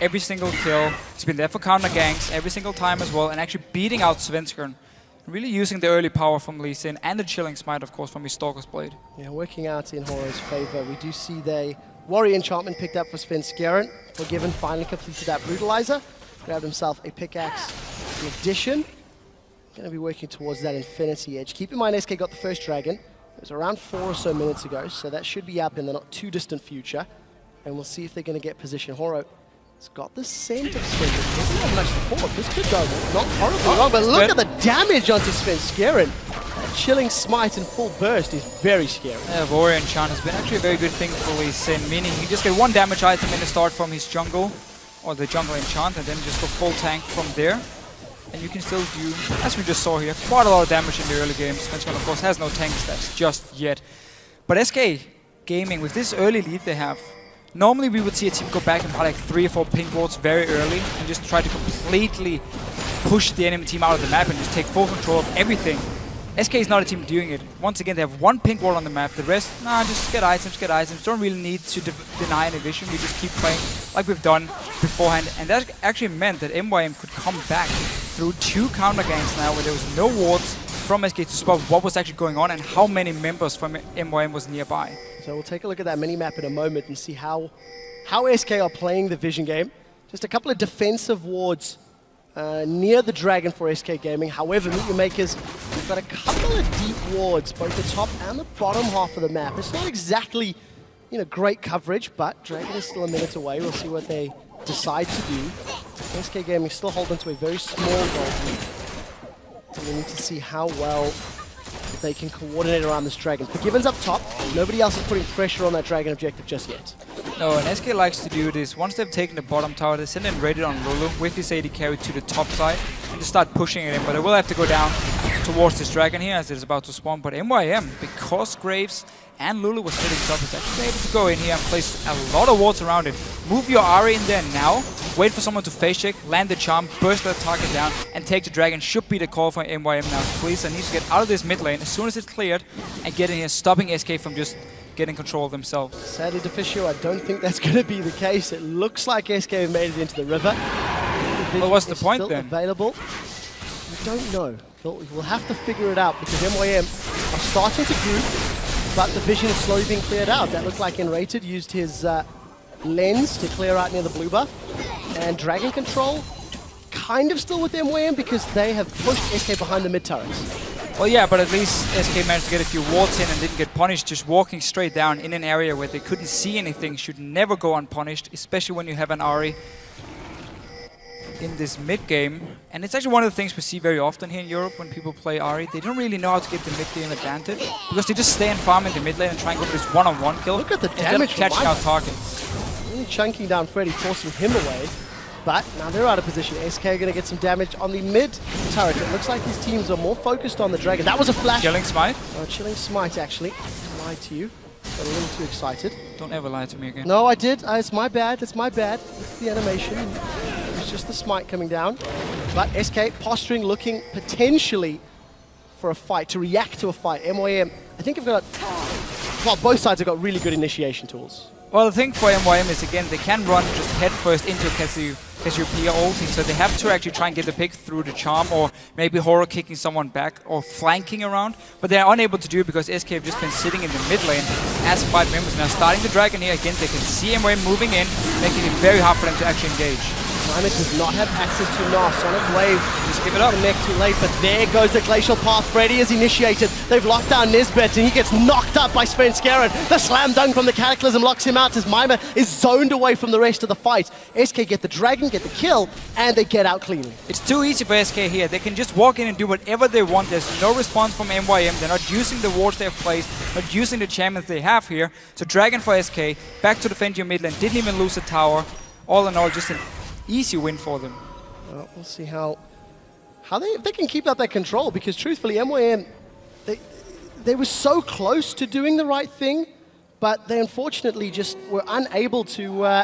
[SPEAKER 4] every single kill. He's been there for counter ganks every single time as well, and actually beating out Svenskeren. Really using the early power from Lee Sin and the chilling smite, of course, from his Stalker's Blade.
[SPEAKER 1] Yeah, working out in Horo's favor. We do see the Warrior enchantment picked up for Svenskeren. Forgiven finally completed that Brutalizer. Grabbed himself a pickaxe. The addition. Going to be working towards that Infinity Edge. Keep in mind, SK got the first dragon. It was around 4 or so minutes ago, so that should be up in the not too distant future. And we'll see if they're going to get position. Horo has got the scent of Sven. Doesn't have much support. This could go not horribly wrong, but look at the damage onto Svenskeren. That chilling smite in full burst is very scary.
[SPEAKER 4] Yeah, Warrior Enchant has been actually a very good thing for Lee Sin, meaning he just get one damage item in the start from his jungle, or the jungle enchant, and then just go full tank from there. And you can still do, as we just saw here, quite a lot of damage in the early games. Svenskeren, of course, has no tank stats just yet. But SK Gaming, with this early lead they have, normally we would see a team go back and buy like 3 or 4 pink wards very early and just try to completely push the enemy team out of the map and just take full control of everything. SK is not a team doing it. Once again, they have 1 pink ward on the map. The rest, nah, just get items. Don't really need to deny any vision. We just keep playing like we've done beforehand. And that actually meant that MYM could come back through 2 counter ganks now where there was no wards from SK to spot what was actually going on and how many members from MYM was nearby.
[SPEAKER 1] So we'll take a look at that mini-map in a moment and see how SK are playing the vision game. Just a couple of defensive wards near the dragon for SK Gaming. However, MeetYourMakers, we've got a couple of deep wards, both the top and the bottom half of the map. It's not exactly great coverage, but Dragon is still a minute away. We'll see what they decide to do. SK Gaming still holding to a very small goal lead. So we need to see how well they can coordinate around this Dragon. Forgiven's up top. Nobody else is putting pressure on that Dragon objective just yet.
[SPEAKER 4] No, and SK likes to do this. Once they've taken the bottom tower, they send in raided on Lulu with his AD carry to the top side and just start pushing it in. But they will have to go down towards this Dragon here as it is about to spawn. But MYM, because Graves and Lulu was sitting top, is actually able to go in here and place a lot of wards around it. Move your Ahri in there now. Wait for someone to face check, land the charm, burst that target down, and take the Dragon. Should be the call for MYM now. Please, I need to get out of this mid lane as soon as it's cleared and get in here, stopping SK from just getting control of themselves.
[SPEAKER 1] Sadly, Deficio, I don't think that's going to be the case. It looks like SK have made it into the river.
[SPEAKER 4] Well, what's the point then?
[SPEAKER 1] Available. We don't know. We'll have to figure it out because MYM are starting to group, but the vision is slowly being cleared out. That looked like Enrated used his lens to clear out near the blue buff. And Dragon Control kind of still with MYM because they have pushed SK behind the mid turrets.
[SPEAKER 4] Well, yeah, but at least SK managed to get a few wards in and didn't get punished. Just walking straight down in an area where they couldn't see anything should never go unpunished, especially when you have an Ahri in this mid game. And it's actually one of the things we see very often here in Europe when people play Ahri. They don't really know how to get the mid game advantage because they just stay and farm in the mid lane and try and go for this one-on-one kill.
[SPEAKER 1] Look at the damage
[SPEAKER 4] catching out targets.
[SPEAKER 1] Really chunking down Freddy, forcing him away. But now they're out of position. SK are going to get some damage on the mid turret. It looks like these teams are more focused on the Dragon. That was a flash.
[SPEAKER 4] Chilling Smite?
[SPEAKER 1] Chilling Smite, actually. I lied to you. Got a little too excited.
[SPEAKER 4] Don't ever lie to me again.
[SPEAKER 1] No, I did. It's my bad. It's my bad. It's the animation. It's just the Smite coming down. But SK posturing, looking potentially for a fight, to react to a fight. MYM, I think have got... Well, both sides have got really good initiation tools.
[SPEAKER 4] Well, the thing for MYM is, again, they can run just head first into Cassiopeia ulti, so they have to actually try and get the pick through the charm or maybe horror kicking someone back or flanking around, but they're unable to do it because SK have just been sitting in the mid lane as 5 members. Now starting the Dragon here again, they can see MYM moving in, making it very hard for them to actually engage.
[SPEAKER 1] Climate does not have access to Gnar. Sonic Wave,
[SPEAKER 4] just give it up.
[SPEAKER 1] Connect too late, but there goes the Glacial Path. Freddy is initiated. They've locked down Nisbet, and he gets knocked up by Svenskeren. The slam dunk from the Cataclysm locks him out as Mima is zoned away from the rest of the fight. SK get the Dragon, get the kill, and they get out cleanly.
[SPEAKER 4] It's too easy for SK here. They can just walk in and do whatever they want. There's no response from MYM. They're not using the wards they've placed, not using the champions they have here. So Dragon for SK, back to defend your mid lane, didn't even lose a tower. All in all, just an easy win for them.
[SPEAKER 1] Well, we'll see how if they can keep up that control, because truthfully, MYM, they were so close to doing the right thing, but they unfortunately just were unable to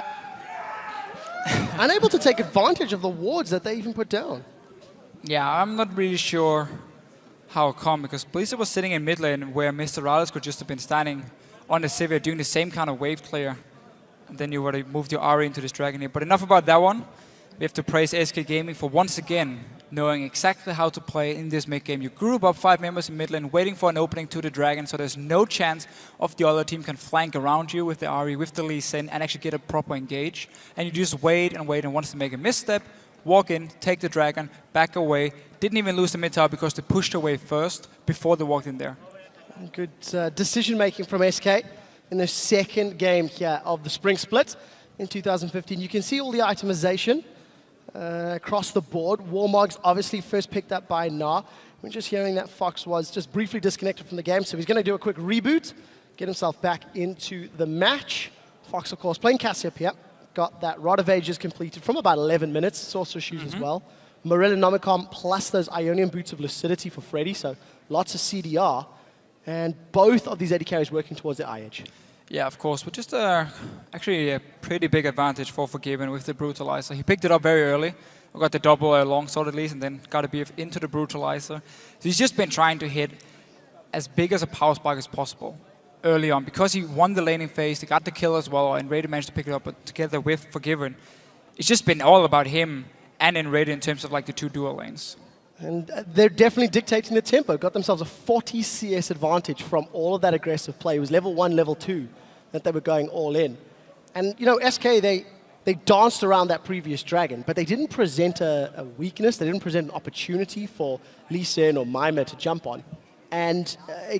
[SPEAKER 1] take advantage of the wards that they even put down.
[SPEAKER 4] Yeah, I'm not really sure how come, because Blizzard was sitting in mid lane where Mr. Rales could just have been standing on the Sivir doing the same kind of wave clear. And then you would have moved your Ahri into this Dragon here. But enough about that one. We have to praise SK Gaming for once again knowing exactly how to play in this mid game. You group up 5 members in mid lane, waiting for an opening to the Dragon, so there's no chance of the other team can flank around you with the Ahri, with the Lee Sin, and actually get a proper engage. And you just wait, and once they make a misstep, walk in, take the Dragon, back away. Didn't even lose the mid tower because they pushed away first before they walked in there.
[SPEAKER 1] Good decision making from SK. In the second game here of the Spring Split in 2015. You can see all the itemization across the board. Warmog's obviously first picked up by Gnar. We're just hearing that Fox was just briefly disconnected from the game, so he's going to do a quick reboot, get himself back into the match. Fox, of course, playing Cassiopeia. Got that Rod of Ages completed from about 11 minutes. Sorcerer Shoes as well. Marilla Nomicon plus those Ionian Boots of Lucidity for Freddy, so lots of CDR. And both of these AD carries working towards the eye edge.
[SPEAKER 4] Yeah, of course, but just actually a pretty big advantage for Forgiven with the Brutalizer. He picked it up very early, got the double longsword at least, and then got a BF into the Brutalizer. So he's just been trying to hit as big as a power spike as possible early on. Because he won the laning phase, he got the kill as well, and Raider managed to pick it up, but together with Forgiven, it's just been all about him and Raider in terms of like the 2 dual lanes.
[SPEAKER 1] And they're definitely dictating the tempo. Got themselves a 40 CS advantage from all of that aggressive play. It was level 1, level 2 that they were going all in. And, you know, SK, they danced around that previous Dragon, but they didn't present a weakness. They didn't present an opportunity for Lee Sin or Mima to jump on. And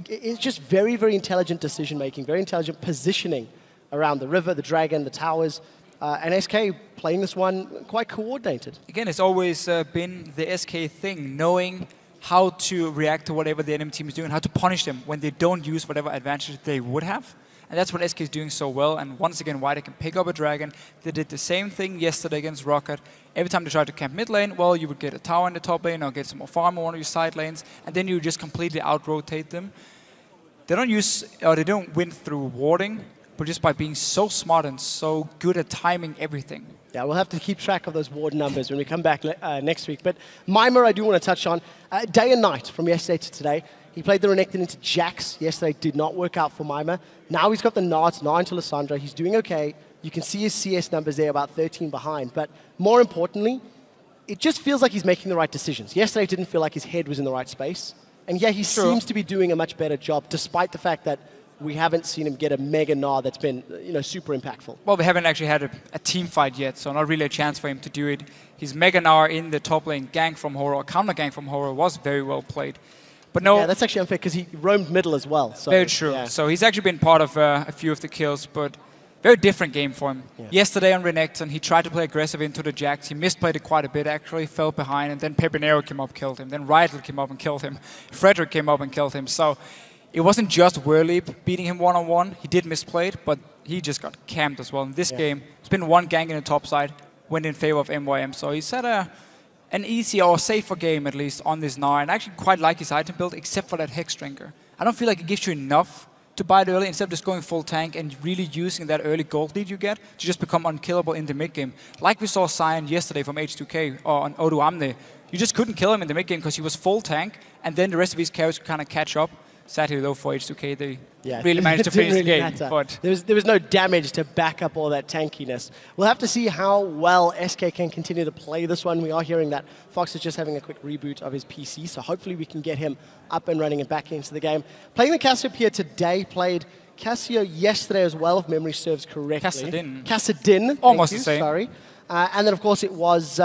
[SPEAKER 1] it's just very, very intelligent decision-making, very intelligent positioning around the river, the dragon, the towers. And SK playing this one quite coordinated.
[SPEAKER 4] Again, it's always been the SK thing, knowing how to react to whatever the enemy team is doing, how to punish them when they don't use whatever advantage they would have. And that's what SK is doing so well. And once again, why they can pick up a dragon. They did the same thing yesterday against Rocket. Every time they tried to camp mid lane, well, you would get a tower in the top lane or get some more farm on one of your side lanes, and then you just completely out-rotate them. They don't use, or they don't win through warding, but just by being so smart and so good at timing everything.
[SPEAKER 1] Yeah, we'll have to keep track of those ward numbers when we come back next week. But Mimer, I do want to touch on. Day and night from yesterday to today. He played the Renekton into Jax. Yesterday did not work out for Mimer. Now he's got the Nards, now into Lissandra. He's doing okay. You can see his CS numbers there, about 13 behind. But more importantly, it just feels like he's making the right decisions. Yesterday it didn't feel like his head was in the right space. And yeah, he seems to be doing a much better job, despite the fact that we haven't seen him get a mega Nard that's been, super impactful.
[SPEAKER 4] Well, we haven't actually had a team fight yet, so not really a chance for him to do it. His mega Nard in the top lane gank from Horror, counter gank from Horror, was very well played. But no,
[SPEAKER 1] yeah, that's actually unfair because he roamed middle as well. So,
[SPEAKER 4] very true.
[SPEAKER 1] Yeah.
[SPEAKER 4] So he's actually been part of a few of the kills, but very different game for him.
[SPEAKER 1] Yeah.
[SPEAKER 4] Yesterday on Renekton, he tried to play aggressive into the Jax. He misplayed it quite a bit, actually, fell behind, and then Pepinero came up, killed him. Then Rytel came up and killed him. Frederick came up and killed him. So it wasn't just Whirleap beating him one-on-one. He did misplay it, but he just got camped as well. In this game, it's been one gank in the top side, went in favor of MYM. So he's had an easier or safer game, at least, on this Nard. And I actually quite like his item build, except for that Hex Drinker. I don't feel like it gives you enough to buy it early, instead of just going full tank and really using that early gold lead you get to just become unkillable in the mid game. Like we saw Sion yesterday from H2K or on Odu Amne. You just couldn't kill him in the mid game because he was full tank, and then the rest of his carries could kind of catch up. Sadly, though, for H2K, they really managed to finish the game. But
[SPEAKER 1] there was no damage to back up all that tankiness. We'll have to see how well SK can continue to play this one. We are hearing that Fox is just having a quick reboot of his PC, so hopefully we can get him up and running and back into the game. Playing the Cassiopeia today, played Cassio yesterday as well, if memory serves correctly. Kassadin.
[SPEAKER 4] Almost the same.
[SPEAKER 1] Sorry. And then, of course, it was...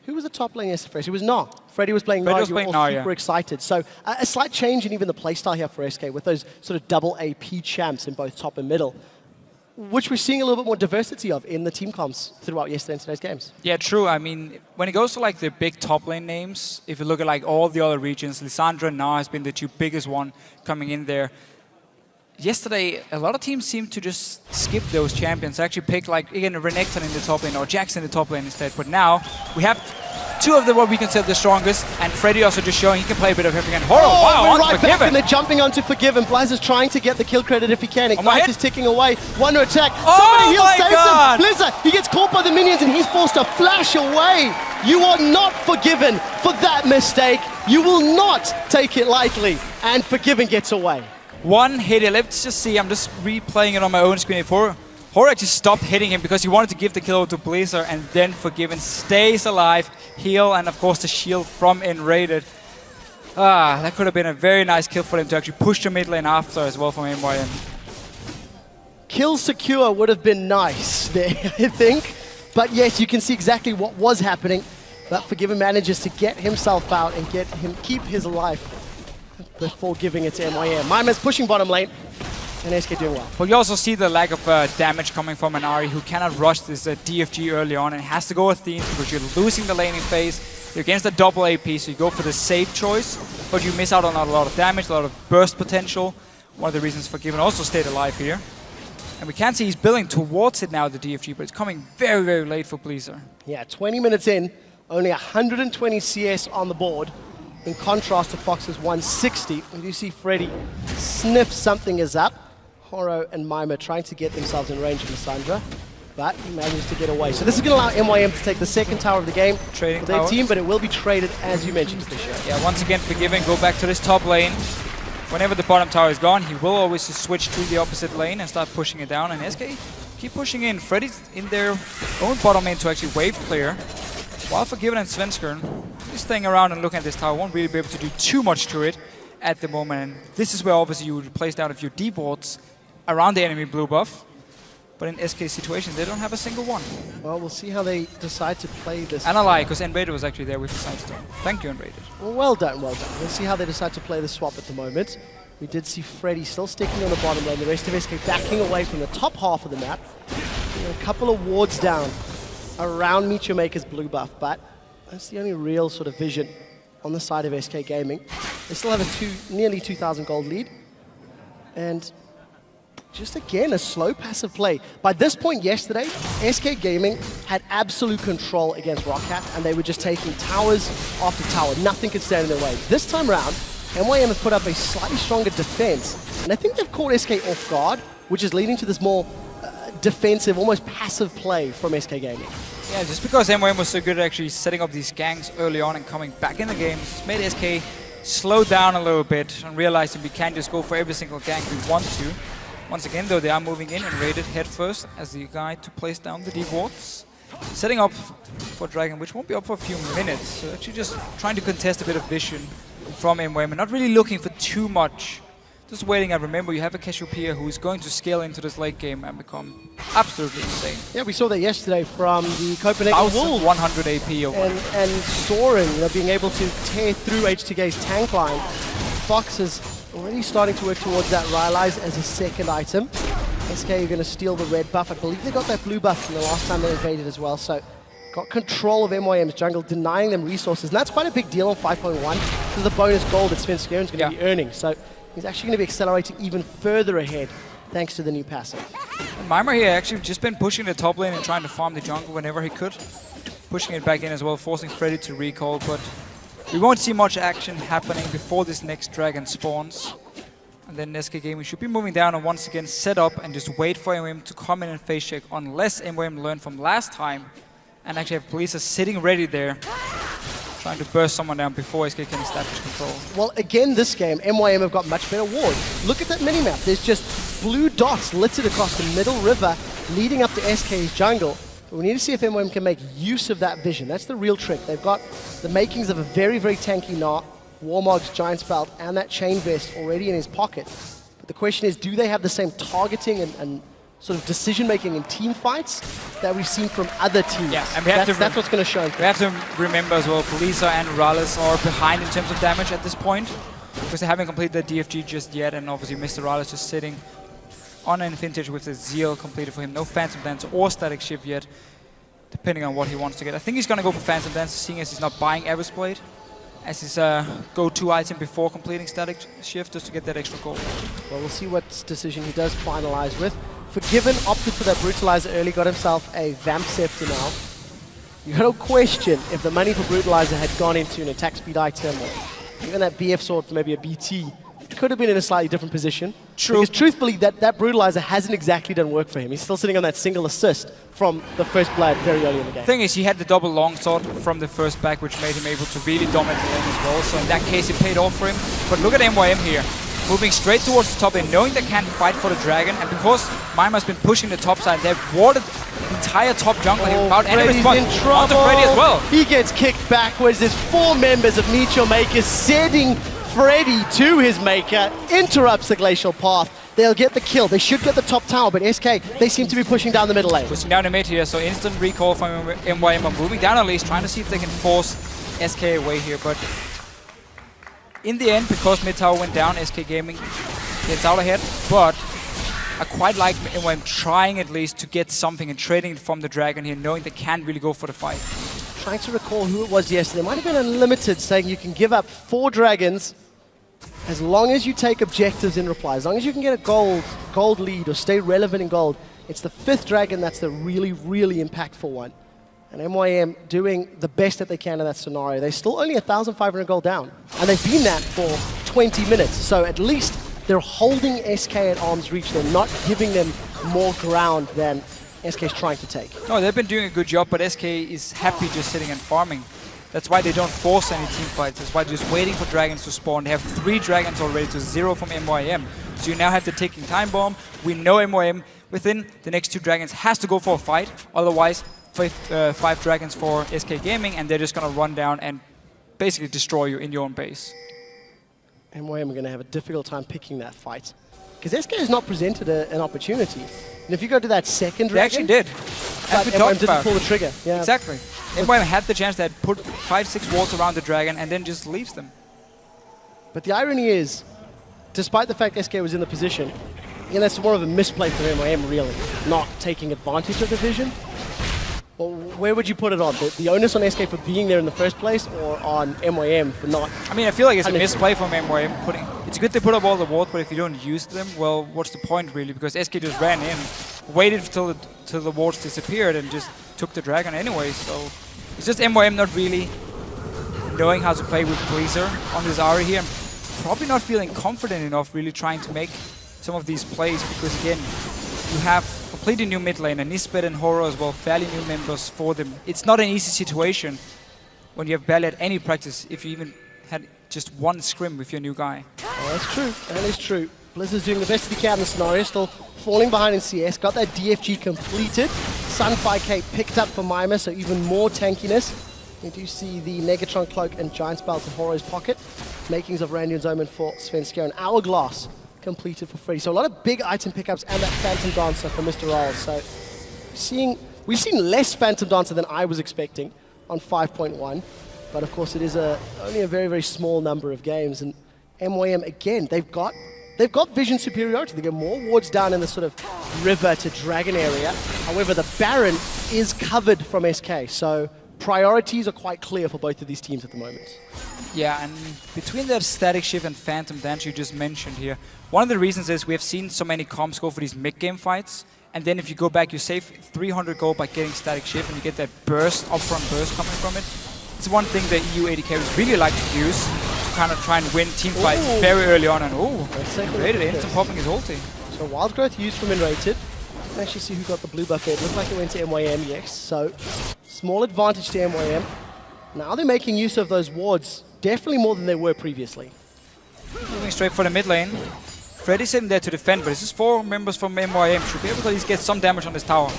[SPEAKER 1] who was the top lane yesterday? It was Nah. Freddie was playing Nah. You were all super excited. So a slight change in even the playstyle here for SK with those sort of double AP champs in both top and middle, which we're seeing a little bit more diversity of in the team comps throughout yesterday and today's games.
[SPEAKER 4] yeah, true. I mean, when it goes to like the big top lane names, if you look at like all the other regions, Lissandra and Nah has been the two biggest one coming in there. Yesterday, a lot of teams seem to just skip those champions. Actually pick like, again, Renekton in the top lane or Jax in the top lane instead. But now we have two of the what we consider the strongest, and Freddy also just showing he can play a bit of everything. And Horror, wow,
[SPEAKER 1] we're right
[SPEAKER 4] Forgiven.
[SPEAKER 1] back and they're jumping onto Forgiven. Blaz is trying to get the kill credit if he can. Ignite is ticking away. One to attack. Somebody heals, saves him. Blizzard, he gets caught by the minions and he's forced to flash away. You are not forgiven for that mistake. You will not take it lightly. And Forgiven gets away.
[SPEAKER 4] One hit. Let's just see. I'm just replaying it on my own screen. If Horror just stopped hitting him because he wanted to give the kill to Blazer, and then Forgiven stays alive, heal, and of course the shield from Enraided. That could have been a very nice kill for him to actually push the mid lane after as well from MYM.
[SPEAKER 1] Kill secure would have been nice there, I think. But yes, you can see exactly what was happening. But Forgiven manages to get himself out and get him keep his life before giving it to MYM. Mimer's pushing bottom lane. And SK doing well.
[SPEAKER 4] But you also see the lack of damage coming from an Ahri who cannot rush this DFG early on and has to go with Athene because you're losing the laning phase. You're against the double AP, so you go for the safe choice, but you miss out on a lot of damage, a lot of burst potential. One of the reasons Forgiven also stayed alive here. And we can see he's building towards it now, the DFG, but it's coming very, very late for Blazer.
[SPEAKER 1] Yeah, 20 minutes in, only 120 CS on the board. In contrast to Fox's 160, when you see Freddy sniff something is up. Horo and Mimer trying to get themselves in range of Lissandra, but he manages to get away. So this is going to allow MYM to take the second tower of the game for their team, but it will be traded, as you mentioned, Fisher.
[SPEAKER 4] Yeah, once again, Forgiven, go back to this top lane. Whenever the bottom tower is gone, he will always just switch to the opposite lane and start pushing it down. And SK keep pushing in. Freddy's in their own bottom lane to actually wave clear, while Forgiven and Svenskern is staying around and looking at this tower. Won't really be able to do too much to it at the moment. And this is where obviously you would place down a few deep wards around the enemy blue buff. But in SK's situation, they don't have a single one.
[SPEAKER 1] Well, we'll see how they decide to play this.
[SPEAKER 4] And I lie, because Enraider was actually there with the sidestone. Thank you, Enraider.
[SPEAKER 1] Well done, well done. We'll see how they decide to play the swap at the moment. We did see Freddy still sticking on the bottom lane, the rest of SK backing away from the top half of the map. A couple of wards down around MeetYourMakers blue buff, but that's the only real sort of vision on the side of SK Gaming. They still have a nearly 2,000 gold lead. And just again, a slow passive play. By this point yesterday, SK Gaming had absolute control against Rockcat, and they were just taking towers after tower. Nothing could stand in their way. This time around, MYM have put up a slightly stronger defense, and I think they've caught SK off guard, which is leading to this more defensive, almost passive play from SK Gaming.
[SPEAKER 4] Yeah, just because MYM was so good at actually setting up these ganks early on and coming back in the game, it's made SK slow down a little bit and realizing we can't just go for every single gank we want to. Once again, though, they are moving in and raided head first as the guy to place down the deep wards. Setting up for Dragon, which won't be up for a few minutes. So actually just trying to contest a bit of vision from MYM and not really looking for too much. Just waiting, and remember, you have a Cassiopeia who is going to scale into this late game and become absolutely insane.
[SPEAKER 1] Yeah, we saw that yesterday from the Copenhagen Wolves.
[SPEAKER 4] 100 AP over.
[SPEAKER 1] And soaring, being able to tear through H2K's tank line. Fox is already starting to work towards that Rylai's as a second item. SK are going to steal the red buff. I believe they got that blue buff from the last time they invaded as well. So got control of MYM's jungle, denying them resources. And that's quite a big deal on 5.1 because the bonus gold that Sven Skjern's going to be earning. So he's actually going to be accelerating even further ahead thanks to the new passive.
[SPEAKER 4] And Mimir here actually just been pushing the top lane and trying to farm the jungle whenever he could. Pushing it back in as well, forcing Freddy to recall, but we won't see much action happening before this next dragon spawns. And then SK Gaming should be moving down and once again set up and just wait for MYM to come in and face check, unless MYM learned from last time and actually have Police sitting ready there, trying to burst someone down before SK can establish control.
[SPEAKER 1] Well, again this game, MYM have got much better wards. Look at that minimap. There's just blue dots littered across the middle river leading up to SK's jungle. But we need to see if MYM can make use of that vision. That's the real trick. They've got the makings of a very, very tanky Gnar, Warmog's Giant's Belt, and that Chain Vest already in his pocket. But the question is, do they have the same targeting and sort of decision-making in team fights that we've seen from other teams?
[SPEAKER 4] Yeah, and that's
[SPEAKER 1] what's going to show.
[SPEAKER 4] We have to remember as well, Polisa and Rallis are behind in terms of damage at this point, because they haven't completed the DFG just yet, and obviously Mr. Rallis just sitting on an Vintage with the Zeal completed for him. No Phantom Dance or Static Shift yet, depending on what he wants to get. I think he's going to go for Phantom Dance, seeing as he's not buying Abyss Blade as his go-to item before completing Static Shift, just to get that extra gold.
[SPEAKER 1] Well, we'll see what decision he does finalize with. Forgiven opted for that Brutalizer early, got himself a Vamp Scepter now. You got to question if the money for Brutalizer had gone into an attack speed item or even that BF sword for maybe a BT. Could have been in a slightly different position.
[SPEAKER 4] True.
[SPEAKER 1] Because truthfully, that Brutalizer hasn't exactly done work for him. He's still sitting on that single assist from the first blood very early in the game.
[SPEAKER 4] The thing is, he had the double longsword from the first back, which made him able to really dominate the lane as well. So in that case, it paid off for him. But look at MYM here, moving straight towards the top lane, knowing they can't fight for the dragon. And because Mime has been pushing the top side, they've warded the entire top jungle here without any response.
[SPEAKER 1] In trouble.
[SPEAKER 4] Onto Freddy as well.
[SPEAKER 1] He gets kicked backwards. There's 4 members of MeetYourMakers setting Freddy to his maker, interrupts the glacial path. They'll get the kill. They should get the top tower, but SK, they seem to be pushing down the middle lane.
[SPEAKER 4] Pushing down the mid here, so instant recall from MYM, moving down at least, trying to see if they can force SK away here. But in the end, because mid tower went down, SK Gaming gets out ahead. But I quite like MYM trying at least to get something and trading from the dragon here, knowing they can't really go for the fight.
[SPEAKER 1] Trying to recall who it was yesterday. It might have been Unlimited saying you can give up 4 dragons as long as you take objectives in reply. As long as you can get a gold lead or stay relevant in gold. It's the 5th dragon that's the really, really impactful one. And MYM doing the best that they can in that scenario. They're still only 1,500 gold down. And they've been that for 20 minutes. So at least they're holding SK at arm's reach. They're not giving them more ground than SK's trying to take.
[SPEAKER 4] No, they've been doing a good job, but SK is happy just sitting and farming. That's why they don't force any team fights. That's why they're just waiting for dragons to spawn. They have 3 dragons already to 0 from MYM. So you now have the ticking time bomb. We know MYM within the next 2 dragons has to go for a fight. Otherwise, 5 dragons for SK Gaming, and they're just going to run down and basically destroy you in your own base.
[SPEAKER 1] MYM are going to have a difficult time picking that fight. Because SK has not presented an opportunity. And if you go to that second dragon...
[SPEAKER 4] They actually did. As we talked
[SPEAKER 1] didn't
[SPEAKER 4] about.
[SPEAKER 1] pull the trigger. Yeah.
[SPEAKER 4] Exactly. MYM had the chance that put 5-6 walls around the dragon and then just leaves them.
[SPEAKER 1] But the irony is, despite the fact SK was in the position, that's more of a misplay for MYM, really, not taking advantage of the vision. Well, where would you put it on? The onus on SK for being there in the first place, or on MYM for not?
[SPEAKER 4] I mean, I feel like it's a misplay from MYM. It's good they put up all the wards, but if you don't use them, well, what's the point really? Because SK just ran in, waited till the wards disappeared, and just took the dragon anyway. So it's just MYM not really knowing how to play with Blazer on this Ahri here, and probably not feeling confident enough really trying to make some of these plays, because again, you have completely new mid lane, and Nisbet and Horror as well, fairly new members for them. It's not an easy situation when you have barely had any practice, if you even had just one scrim with your new guy.
[SPEAKER 1] Oh, that's true. That is true. Blizzard's doing the best he can in the scenario, still falling behind in CS, got that DFG completed. Sun 5K picked up for Mima, so even more tankiness. We do see the Negatron Cloak and Giant Spell to Horror's pocket. Makings of Randuin's Omen for Svenska, and Hourglass completed for free. So a lot of big item pickups and that Phantom Dancer for Mr. Rolls. So we've seen less Phantom Dancer than I was expecting on 5.1. But of course it is only a very, very small number of games. And MYM, again, they've got vision superiority. They get more wards down in the sort of river to dragon area. However, the Baron is covered from SK. So priorities are quite clear for both of these teams at the moment.
[SPEAKER 4] Yeah, and between that Static Shift and Phantom Dance you just mentioned here, one of the reasons is we have seen so many comps go for these mid-game fights, and then if you go back, you save 300 gold by getting Static Shift, and you get that burst, upfront burst coming from it. It's one thing that EU AD carries really like to use to kind of try and win team fights very early on, and Rated instant popping his ulti.
[SPEAKER 1] So Wild Growth used from Enrated. Let's actually see who got the blue buff there. It looked like it went to MYM, yes. So small advantage to MYM. Now they're making use of those wards definitely more than they were previously.
[SPEAKER 4] Moving straight for the mid lane. Freddy's sitting there to defend, but this is 4 members from MYM. Should be able to at least get some damage on this tower.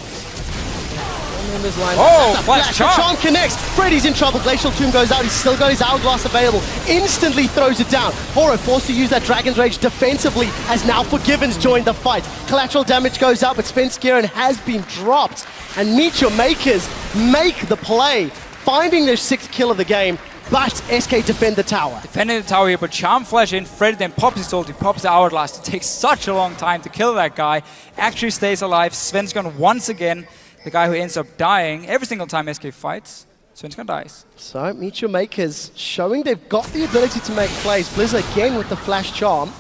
[SPEAKER 1] Oh, flash charm connects. Freddy's in trouble. Glacial Tomb goes out. He's still got his Hourglass available. Instantly throws it down. Horror forced to use that Dragon's Rage defensively as now Forgiven's joined the fight. Collateral damage goes up, but Svenskeren has been dropped. And MeetYourMakers make the play, finding their 6th kill of the game. But SK defend the tower.
[SPEAKER 4] Defending the tower here, but Charm Flash in. Freddy then pops his ulti, pops the Hourglass. It takes such a long time to kill that guy. Actually stays alive. Svenskeren once again, the guy who ends up dying every single time SK fights. Svenskeren dies. So
[SPEAKER 1] MeetYourMakers showing they've got the ability to make plays. Blizzard again with the Flash Charm.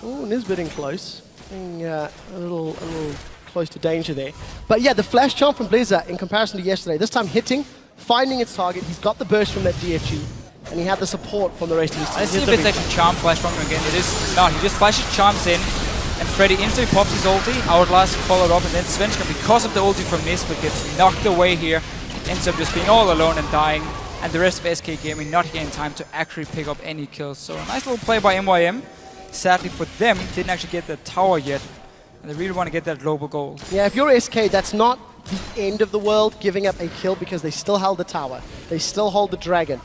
[SPEAKER 1] Oh, Nisbet in close. A little close to danger there. But yeah, the Flash Charm from Blizzard in comparison to yesterday, this time hitting, finding its target. He's got the burst from that DFG, and he had the support from the rest of his team.
[SPEAKER 4] Let's see if it's actually Charm Flash from him again. It is not. He just flashes Charms in, and Freddy instantly pops his ulti. Hourglass followed up, and then Svenska, because of the ulti from Nisbet, gets knocked away here. Ends up just being all alone and dying, and the rest of SK Gaming not getting time to actually pick up any kills. So a nice little play by MYM. Sadly for them, didn't actually get the tower yet, and they really want to get that global goal.
[SPEAKER 1] Yeah, if you're SK, that's not the end of the world, giving up a kill, because they still held the tower. They still hold the dragon.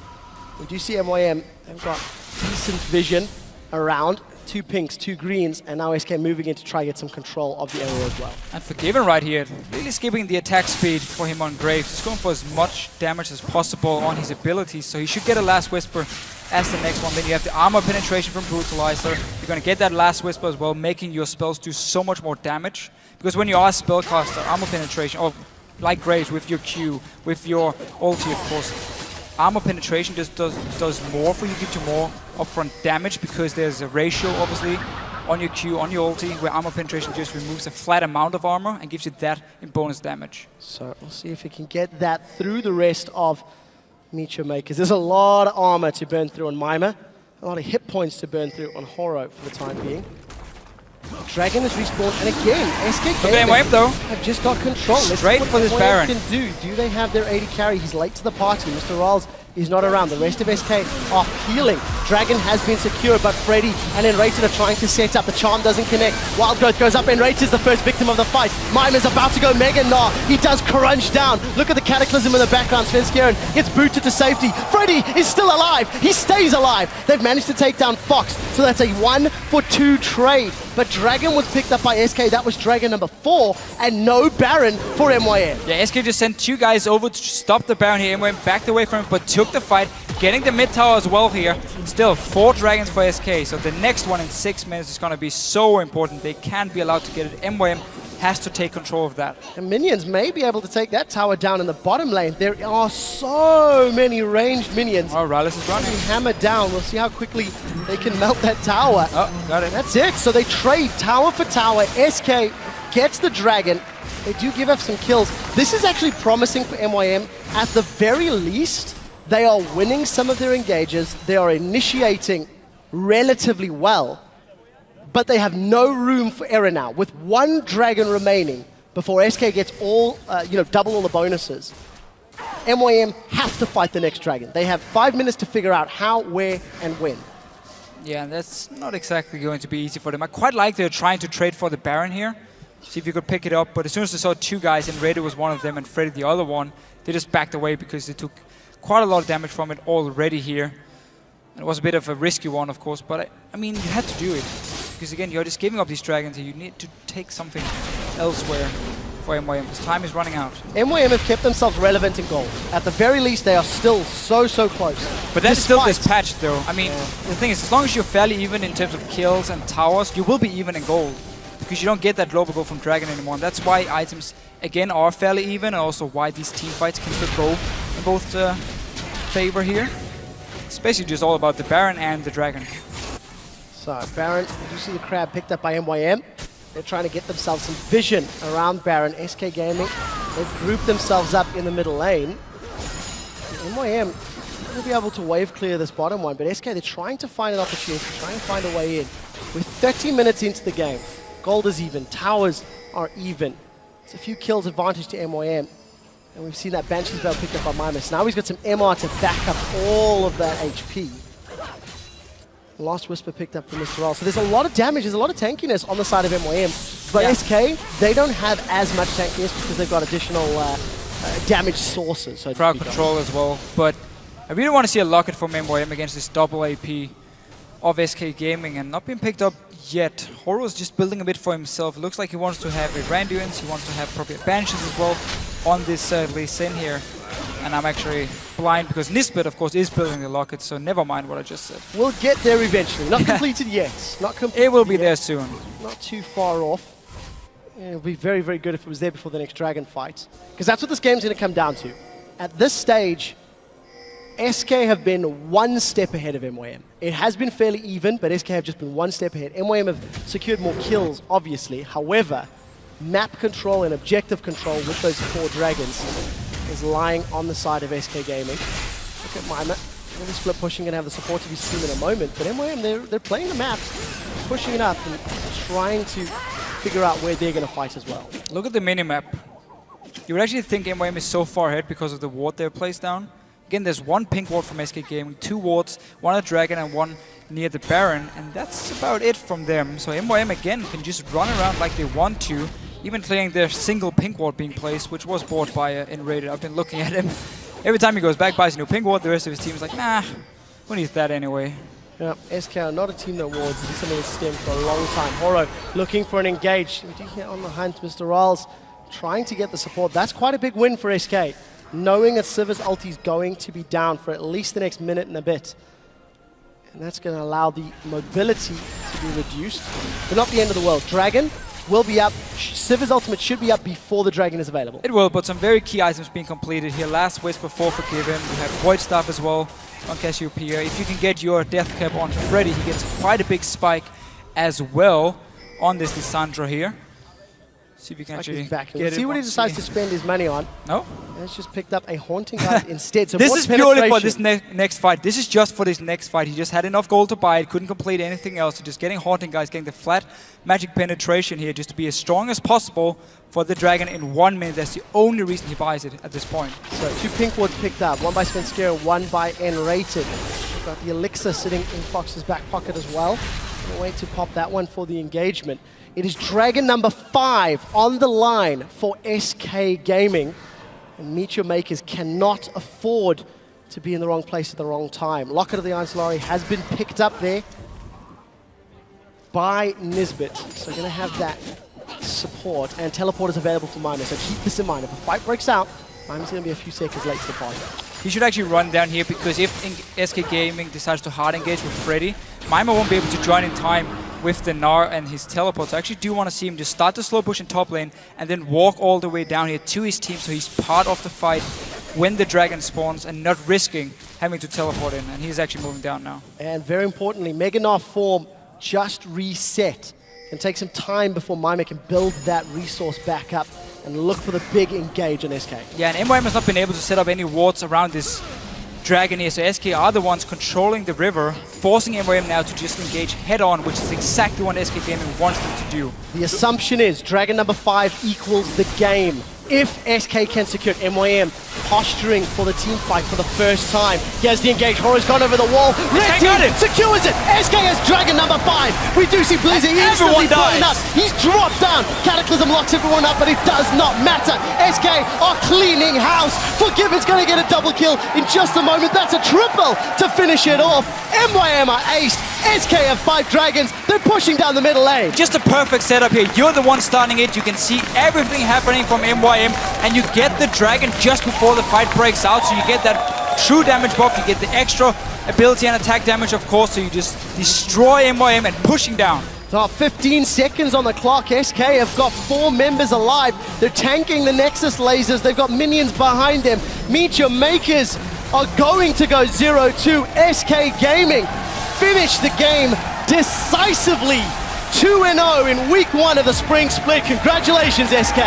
[SPEAKER 1] We do see MYM have got decent vision around. 2 pinks, 2 greens, and now SK moving in to try to get some control of the area as well.
[SPEAKER 4] And Forgiven right here, really skipping the attack speed for him on Graves. He's going for as much damage as possible on his abilities, so he should get a Last Whisper as the next one. Then you have the armor penetration from Brutalizer. You're going to get that Last Whisper as well, making your spells do so much more damage. Because when you are a spellcaster, armor penetration, or like Graves with your Q, with your ulti of course, armor penetration just does more for you, gives you more upfront damage, because there's a ratio obviously on your Q, on your ulti, where armor penetration just removes a flat amount of armor and gives you that in bonus damage.
[SPEAKER 1] So we'll see if he can get that through the rest of MeetYourMakers. There's a lot of armor to burn through on Mima, a lot of hit points to burn through on Horo for the time being. Dragon is respawned, and again, SK Gaming have just got control.
[SPEAKER 4] Straight for this Baron.
[SPEAKER 1] Do they have their AD carry? He's late to the party. Mr. Rolls is not around. The rest of SK are healing. Dragon has been secured, but Freddy and Enrated are trying to set up. The charm doesn't connect. Wild Growth goes up. Enrated is the first victim of the fight. Mime is about to go Mega Gnar. He does crunch down. Look at the Cataclysm in the background. Svenskeren gets booted to safety. Freddy is still alive. He stays alive. They've managed to take down Fox, so that's a 1-for-2 trade. But Dragon was picked up by SK. That was Dragon number 4, and no Baron for MYM.
[SPEAKER 4] Yeah, SK just sent 2 guys over to stop the Baron here. MYM backed away from it, but took the fight. getting the mid tower as well here. Still 4 dragons for SK, so the next one in 6 minutes is going to be so important. They can't be allowed to get it. MYM has to take control of that.
[SPEAKER 1] And minions may be able to take that tower down in the bottom lane. There are so many ranged minions.
[SPEAKER 4] Oh, Rallis is running.
[SPEAKER 1] Hammered down. We'll see how quickly they can melt that tower.
[SPEAKER 4] Oh, got it.
[SPEAKER 1] That's it. So they trade tower for tower. SK gets the dragon. They do give up some kills. This is actually promising for MYM. At the very least, they are winning some of their engages. They are initiating relatively well. But they have no room for error now. With 1 dragon remaining before SK gets all, double all the bonuses, MYM have to fight the next dragon. They have 5 minutes to figure out how, where, and when.
[SPEAKER 4] Yeah, that's not exactly going to be easy for them. I quite like they're trying to trade for the Baron here. See if you could pick it up. But as soon as they saw 2 guys, and Raider was one of them and Freddy the other one, they just backed away because they took quite a lot of damage from it already here. And it was a bit of a risky one, of course, but I mean, you had to do it. Because again, you're just giving up these dragons and you need to take something elsewhere for MYM, because time is running out.
[SPEAKER 1] MYM have kept themselves relevant in gold. At the very least, they are still so close.
[SPEAKER 4] But that's still dispatched, though. I mean, the thing is, as long as you're fairly even in terms of kills and towers, you will be even in gold. Because you don't get that global gold from Dragon anymore. And that's why items, again, are fairly even, and also why these team fights can still go in both favor here. It's basically just all about the Baron and the Dragon.
[SPEAKER 1] So, Baron, you do see the crab picked up by MYM. They're trying to get themselves some vision around Baron. SK Gaming, they've grouped themselves up in the middle lane. MYM will be able to wave clear this bottom one, but SK, they're trying to find an opportunity, trying to find a way in. We're 30 minutes into the game. Gold is even, towers are even. It's a few kills advantage to MYM. And we've seen that Banshee's Bell picked up by Mimus. Now he's got some MR to back up all of that HP. Last Whisper picked up from Mr. Roll. So there's a lot of damage, there's a lot of tankiness on the side of MYM. But yeah. SK, they don't have as much tankiness because they've got additional damage sources. So
[SPEAKER 4] crowd control as well. But I really want to see a locket from MYM against this double AP of SK Gaming, and not being picked up yet. Horo is just building a bit for himself. It looks like he wants to have a Randuin's, he wants to have probably a Banshees as well on this Lee Sin here. And I'm actually blind because Nisbet, of course, is building the locket, so never mind what I just said.
[SPEAKER 1] We'll get there eventually. Not completed yet. Not completed.
[SPEAKER 4] It will be there soon.
[SPEAKER 1] Not too far off. It would be very, very good if it was there before the next dragon fight. Because that's what this game's going to come down to. At this stage, SK have been 1 step ahead of MYM. It has been fairly even, but SK have just been 1 step ahead. MYM have secured more kills, obviously. However, map control and objective control with those 4 dragons is lying on the side of SK Gaming. Look at Mima. Really split pushing and have the support to be seen in a moment. But MYM, they're playing the map, pushing it up and trying to figure out where they're going to fight as well.
[SPEAKER 4] Look at the minimap. You would actually think MYM is so far ahead because of the ward they've placed down. Again, there's 1 pink ward from SK Gaming, 2 wards, 1 at Dragon and 1 near the Baron, and that's about it from them. So MYM again can just run around like they want to, even clearing their single pink ward being placed, which was bought by Enrated. I've been looking at him. Every time he goes back, buys a new pink ward, the rest of his team is like, nah, we need that anyway.
[SPEAKER 1] Yeah, SK are not a team that wards. This is something that's stemmed for a long time. Horo looking for an engage. We do get on the hunt. Mr. Riles trying to get the support. That's quite a big win for SK. Knowing that Siv's ulti is going to be down for at least the next minute and a bit. And that's going to allow the mobility to be reduced. But not the end of the world. Dragon will be up. Siv's ultimate should be up before the Dragon is available.
[SPEAKER 4] It will, but some very key items being completed here. Last Whisper for Forgiven. We have Void Staff as well on Cassiopeia. If you can get your Death Cap on Freddy, he gets quite a big spike as well on this Lissandra here. See if you can actually get it.
[SPEAKER 1] See what he decides to spend his money on.
[SPEAKER 4] No?
[SPEAKER 1] And it's just picked up a Haunting Guard instead. So
[SPEAKER 4] this is purely for this next fight. This is just for this next fight. He just had enough gold to buy it, couldn't complete anything else. So just getting Haunting Guards, getting the flat magic penetration here just to be as strong as possible for the Dragon in 1 minute. That's the only reason he buys it at this point.
[SPEAKER 1] So 2 pink wards picked up. 1 by Svenskera, 1 by N-Rated. We've got the Elixir sitting in Fox's back pocket as well. Can't wait to pop that one for the engagement. It is Dragon number 5 on the line for SK Gaming. And MeetYourMakers cannot afford to be in the wrong place at the wrong time. Locket of the Iron Solari has been picked up there by Nisbet. So going to have that support. And teleport is available for Mima. So keep this in mind. If a fight breaks out, Mima's going to be a few seconds late to the party.
[SPEAKER 4] he should actually run down here, because if SK Gaming decides to hard engage with Freddy, MeetYourMakers won't be able to join in time with the Gnar and his teleport. So I actually do want to see him just start the slow push in top lane and then walk all the way down here to his team, so he's part of the fight when the dragon spawns and not risking having to teleport in. And he's actually moving down now.
[SPEAKER 1] And very importantly, Mega Gnar form just reset. Can take some time before MeetYourMakers can build that resource back up and look for the big engage on SK.
[SPEAKER 4] Yeah, and MeetYourMakers has not been able to set up any wards around this dragon here, so SK are the ones controlling the river, forcing MeetYourMakers now to just engage head-on, which is exactly what SK Gaming wants them to do.
[SPEAKER 1] The assumption is dragon number 5 equals the game. If SK can secure it, MeetYourMakers posturing for the team fight for the first time. He has the engage. Horo's gone over the wall. Red team secures it. SK has dragon number 5. We do see Blizzy instantly blown up. He's dropped down. Cataclysm locks everyone up, but it does not matter. SK are cleaning house. Forgiven's going to get a double kill in just a moment. That's a triple to finish it off. MeetYourMakers are aced. SK have 5 dragons. They're pushing down the middle lane.
[SPEAKER 4] Just a perfect setup here. You're the one starting it. You can see everything happening from MeetYourMakers, and you get the dragon just before the fight breaks out, so you get that true damage buff, you get the extra ability and attack damage, of course, so you just destroy MeetYourMakers and pushing down.
[SPEAKER 1] So 15 seconds on the clock. SK have got 4 members alive. They're tanking the Nexus lasers. They've got minions behind them. MeetYourMakers are going to go 0-2. SK Gaming finish the game decisively. 2-0 in week 1 of the Spring Split. Congratulations, SK.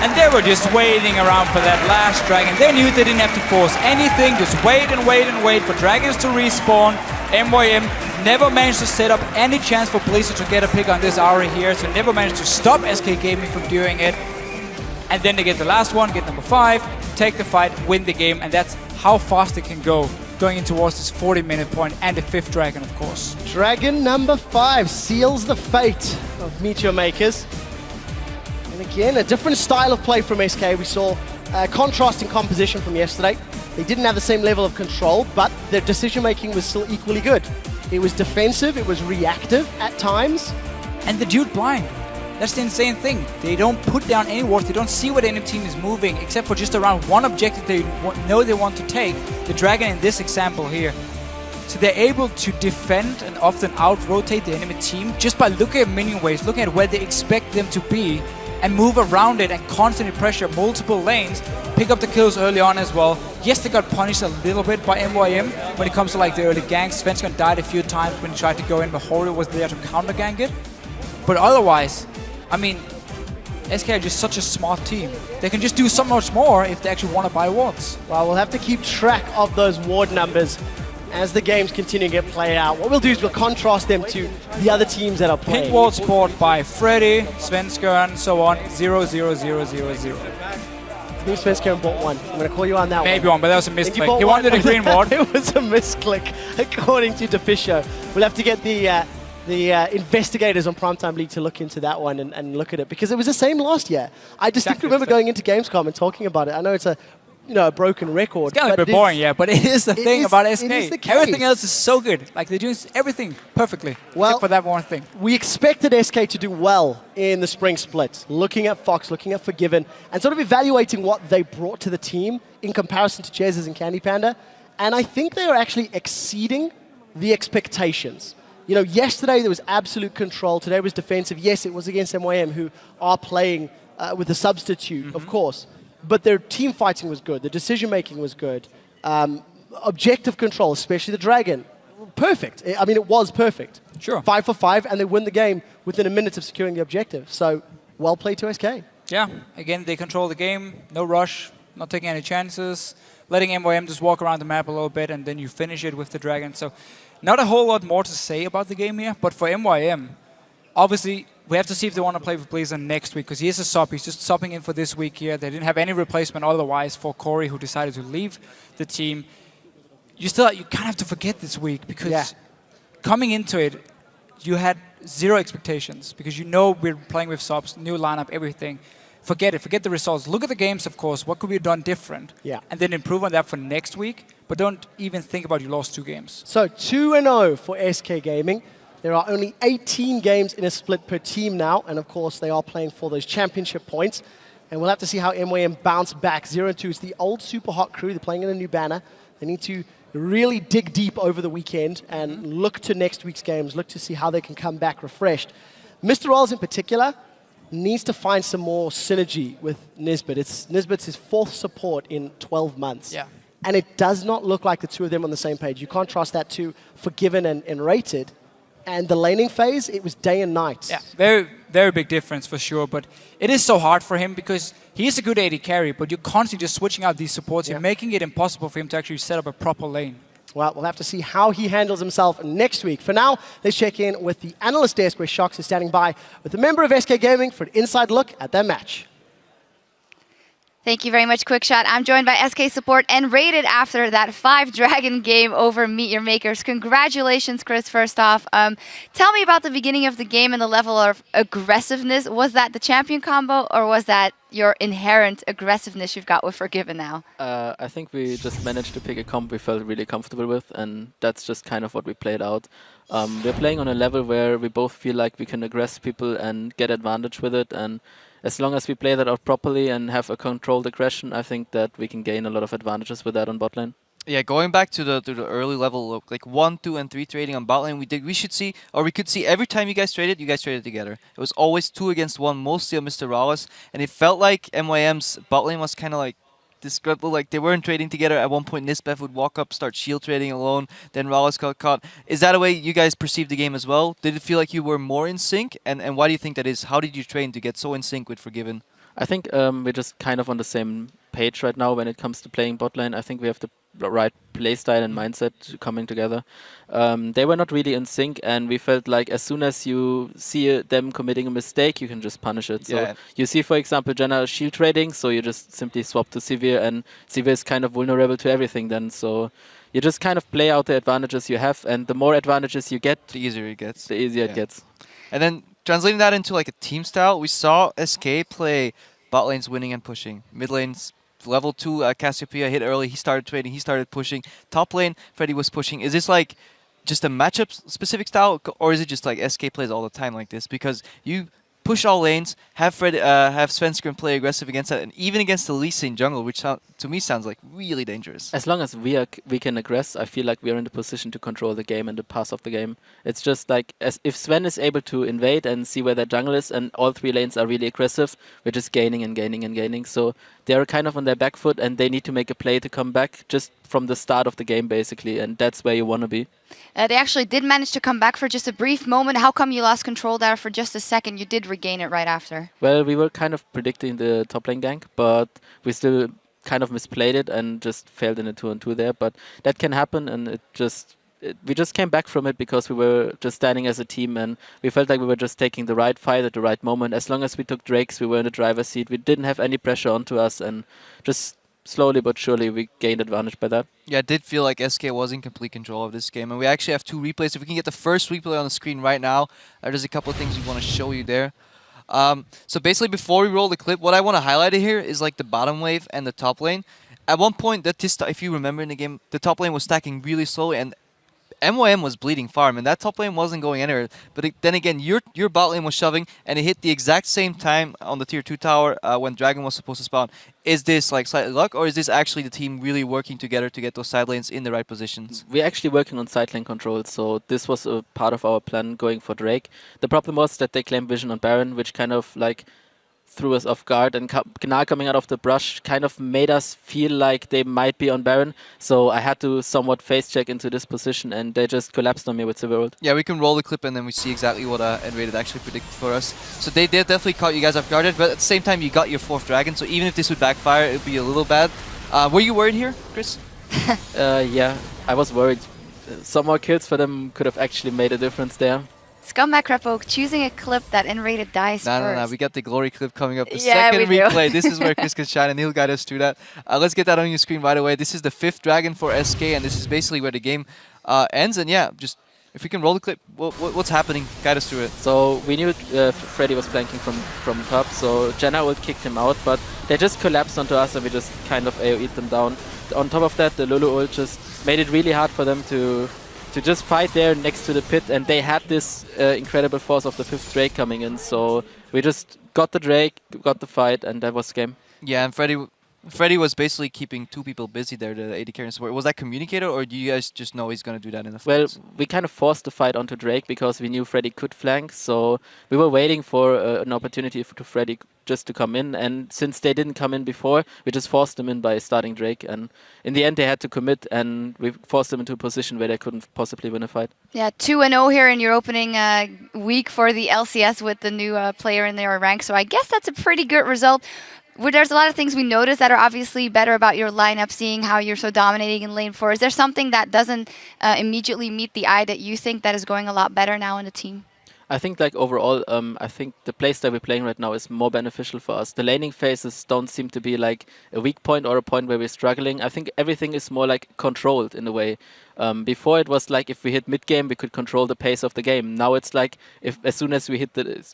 [SPEAKER 4] And they were just waiting around for that last dragon. They knew they didn't have to force anything, just wait and wait and wait for dragons to respawn. MeetYourMakers never managed to set up any chance for Blizzard to get a pick on this Aura here, so never managed to stop SK Gaming from doing it. And then they get the last one, get number 5, take the fight, win the game, and that's how fast it can go, going in towards this 40-minute point and the 5th dragon, of course.
[SPEAKER 1] Dragon number 5 seals the fate of MeetYourMakers. And again, a different style of play from SK. We saw contrasting composition from yesterday. They didn't have the same level of control, but their decision-making was still equally good. It was defensive, it was reactive at times.
[SPEAKER 4] And the dude blind. That's the insane thing. They don't put down any wards, they don't see what any team is moving, except for just around one objective they know they want to take, the dragon in this example here. So they're able to defend and often out-rotate the enemy team just by looking at minion waves, looking at where they expect them to be, and move around it and constantly pressure multiple lanes, pick up the kills early on as well. Yes, they got punished a little bit by MeetYourMakers when it comes to like the early ganks. Svensson died a few times when he tried to go in, but Hori was there to counter-gank it. But otherwise, I mean, SK are just such a smart team. They can just do so much more if they actually want to buy wards.
[SPEAKER 1] Well, we'll have to keep track of those ward numbers as the games continue to get played out. What we'll do is we'll contrast them to the other teams that are playing.
[SPEAKER 4] Pink ward sport by Freddy, Svensson, and so on. 0, 0, 0, 0, 0.
[SPEAKER 1] I think Svensson bought one. I'm going to call you on that
[SPEAKER 4] Maybe
[SPEAKER 1] one.
[SPEAKER 4] one, but that was a misclick. He wanted a green ward.
[SPEAKER 1] It was a misclick, according to Defisho. We'll have to get the investigators on Primetime League to look into that one and look at it, because it was the same last year. I distinctly remember going into Gamescom and talking about it. I know it's a broken record.
[SPEAKER 4] It's kind of a bit boring, yeah, but it is the thing about SK.
[SPEAKER 1] It is the case.
[SPEAKER 4] Everything else is so good. Like, they're doing everything perfectly, except for that one thing.
[SPEAKER 1] We expected SK to do well in the Spring Split, looking at Fox, looking at Forgiven, and sort of evaluating what they brought to the team in comparison to Chezz's and Candy Panda. And I think they are actually exceeding the expectations. You know, yesterday there was absolute control. Today was defensive. Yes, it was against MeetYourMakers, who are playing with a substitute, of course. But their team fighting was good. The decision-making was good. Objective control, especially the Dragon, perfect. I mean, it was perfect.
[SPEAKER 4] Sure.
[SPEAKER 1] 5 for 5, and they win the game within a minute of securing the objective. So, well played to SK.
[SPEAKER 4] Yeah, again, they control the game. No rush, not taking any chances. Letting MeetYourMakers just walk around the map a little bit, and then you finish it with the Dragon. So, not a whole lot more to say about the game here, but for MeetYourMakers, obviously, we have to see if they want to play with Blizzard next week, because he is a sub. He's just subbing in for this week here. They didn't have any replacement otherwise for Corey, who decided to leave the team. You kind of have to forget this week, because coming into it, you had zero expectations, because you know we're playing with subs, new lineup, everything. Forget it. Forget the results. Look at the games, of course. What could we have done different?
[SPEAKER 1] Yeah.
[SPEAKER 4] And then improve on that for next week. But don't even think about you lost 2 games.
[SPEAKER 1] So 2-0 for SK Gaming. There are only 18 games in a split per team now, and of course they are playing for those championship points. And we'll have to see how MYM bounce back. 0-2 is the old super hot crew. They're playing in a new banner. They need to really dig deep over the weekend and look to next week's games, look to see how they can come back refreshed. Mr. Rolls in particular needs to find some more synergy with Nisbet. Nisbet's his 4th support in 12 months.
[SPEAKER 4] Yeah.
[SPEAKER 1] And it does not look like the two of them on the same page. You contrast that to Forgiven and Rated. And the laning phase, it was day and night.
[SPEAKER 4] Yeah, very, very big difference for sure. But it is so hard for him because he is a good AD carry, but you're constantly just switching out these supports and making it impossible for him to actually set up a proper lane.
[SPEAKER 1] Well, we'll have to see how he handles himself next week. For now, let's check in with the analyst desk where Shox is standing by with a member of SK Gaming for an inside look at their match.
[SPEAKER 2] Thank you very much, Quickshot. I'm joined by SK Support and Rated after that 5-dragon game over MeetYourMakers. Congratulations, Chris, first off. Tell me about the beginning of the game and the level of aggressiveness. Was that the champion combo, or was that your inherent aggressiveness you've got with Forgiven now?
[SPEAKER 5] I think we just managed to pick a comp we felt really comfortable with, and that's just kind of what we played out. We're playing on a level where we both feel like we can aggress people and get advantage with it, and as long as we play that out properly and have a controlled aggression, I think that we can gain a lot of advantages with that on bot lane.
[SPEAKER 3] Yeah, going back to the early level, like 1, 2, and 3 trading on bot lane, we could see every time you guys traded together. It was always 2 against 1, mostly on Mr. Rawless, and it felt like MYM's bot lane was kind of like disgruntled, like they weren't trading together. At one point, Nisbeth would walk up, start shield trading alone, then Rawless got caught. Is that a way you guys perceived the game as well? Did it feel like you were more in sync? And why do you think that is? How did you train to get so in sync with Forgiven?
[SPEAKER 5] I think we're just kind of on the same page right now when it comes to playing bot lane. I think we have the right playstyle and mindset coming together. They were not really in sync, and we felt like as soon as you see them committing a mistake, you can just punish it. So you see, for example, Jenna shield trading, so you just simply swap to Sivir, and Sivir is kind of vulnerable to everything then. So you just kind of play out the advantages you have, and the more advantages you get,
[SPEAKER 3] the easier it gets.
[SPEAKER 5] The easier it gets.
[SPEAKER 3] And then translating that into like a team style, we saw SK play bot lanes winning and pushing. Mid lanes, level 2, Cassiopeia hit early, he started trading, he started pushing. Top lane, Freddy was pushing. Is this like just a matchup specific style, or is it just like SK plays all the time like this? Because you push all lanes, have Svenskeren play aggressive against that, and even against the Lee Sin jungle, which to me sounds like really dangerous.
[SPEAKER 5] As long as we can aggress, I feel like we are in the position to control the game and the path of the game. It's just like if Sven is able to invade and see where their jungle is, and all 3 lanes are really aggressive, we're just gaining and gaining and gaining. So they're kind of on their back foot, and they need to make a play to come back just from the start of the game, basically, and that's where you want to be.
[SPEAKER 2] They actually did manage to come back for just a brief moment. How come you lost control there for just a second? You did regain it right after.
[SPEAKER 5] Well, we were kind of predicting the top lane gank, but we still kind of misplayed it and just failed in a 2-on-2 there. But that can happen, and we just came back from it because we were just standing as a team, and we felt like we were just taking the right fight at the right moment. As long as we took Drakes, we were in the driver's seat. We didn't have any pressure onto us, and just slowly but surely we gained advantage by that.
[SPEAKER 3] Yeah, it did feel like SK was in complete control of this game, and we actually have 2 replays. If we can get the first replay on the screen right now, there's a couple of things we want to show you there. So basically, before we roll the clip, what I want to highlight here is like the bottom wave and the top lane. At one point, if you remember in the game, the top lane was stacking really slowly, and MYM was bleeding farm, and that top lane wasn't going anywhere. But then again, your bot lane was shoving, and it hit the exact same time on the tier 2 tower when Dragon was supposed to spawn. Is this like slightly luck, or is this actually the team really working together to get those side lanes in the right positions?
[SPEAKER 5] We're actually working on side lane control, so this was a part of our plan going for Drake. The problem was that they claimed vision on Baron, which kind of like threw us off guard, and Gnar coming out of the brush kind of made us feel like they might be on Baron, so I had to somewhat face check into this position, and they just collapsed on me with Silver ult.
[SPEAKER 3] Yeah, we can roll the clip and then we see exactly what N-Rated actually predicted for us. So they definitely caught you guys off guard, but at the same time you got your 4th dragon, so even if this would backfire, it would be a little bad. Were you worried here, Chris?
[SPEAKER 5] Yeah, I was worried. Some more kills for them could have actually made a difference there.
[SPEAKER 2] Scumbag Repo choosing a clip that N-Rated dies first.
[SPEAKER 3] No, we got the glory clip coming up. The
[SPEAKER 2] Yeah,
[SPEAKER 3] second
[SPEAKER 2] we do.
[SPEAKER 3] replay. This is where Chris can shine, and he'll guide us through that. Let's get that on your screen right away. This is the 5th dragon for SK, and this is basically where the game ends. And yeah, just if we can roll the clip, what's happening? Guide us through it.
[SPEAKER 5] So we knew Freddy was flanking from top, so Jenna ult kicked him out, but they just collapsed onto us, and we just kind of AoE'd them down. On top of that, the Lulu ult just made it really hard for them to just fight there next to the pit, and they had this incredible force of the 5th Drake coming in, so we just got the Drake, got the fight, and that was game.
[SPEAKER 3] Yeah, and Freddy was basically keeping two people busy there, the AD carry and support. Was that communicated, or do you guys just know he's going to do that in the
[SPEAKER 5] Well,
[SPEAKER 3] fight?
[SPEAKER 5] we kind of forced the fight onto Drake because we knew Freddy could flank, so we were waiting for an opportunity for Freddy just to come in, and since they didn't come in before, we just forced them in by starting Drake, and in the end they had to commit, and we forced them into a position where they couldn't possibly win a fight.
[SPEAKER 2] Yeah, 2-0 here in your opening week for the LCS with the new player in their rank, so I guess that's a pretty good result. There's a lot of things we noticed that are obviously better about your lineup, seeing how you're so dominating in lane 4. Is there something that doesn't immediately meet the eye that you think that is going a lot better now in the team?
[SPEAKER 5] I think like overall, I think the playstyle we're playing right now is more beneficial for us. The laning phases don't seem to be like a weak point or a point where we're struggling. I think everything is more like controlled in a way. Before it was like if we hit mid game, we could control the pace of the game. Now it's like if as soon as we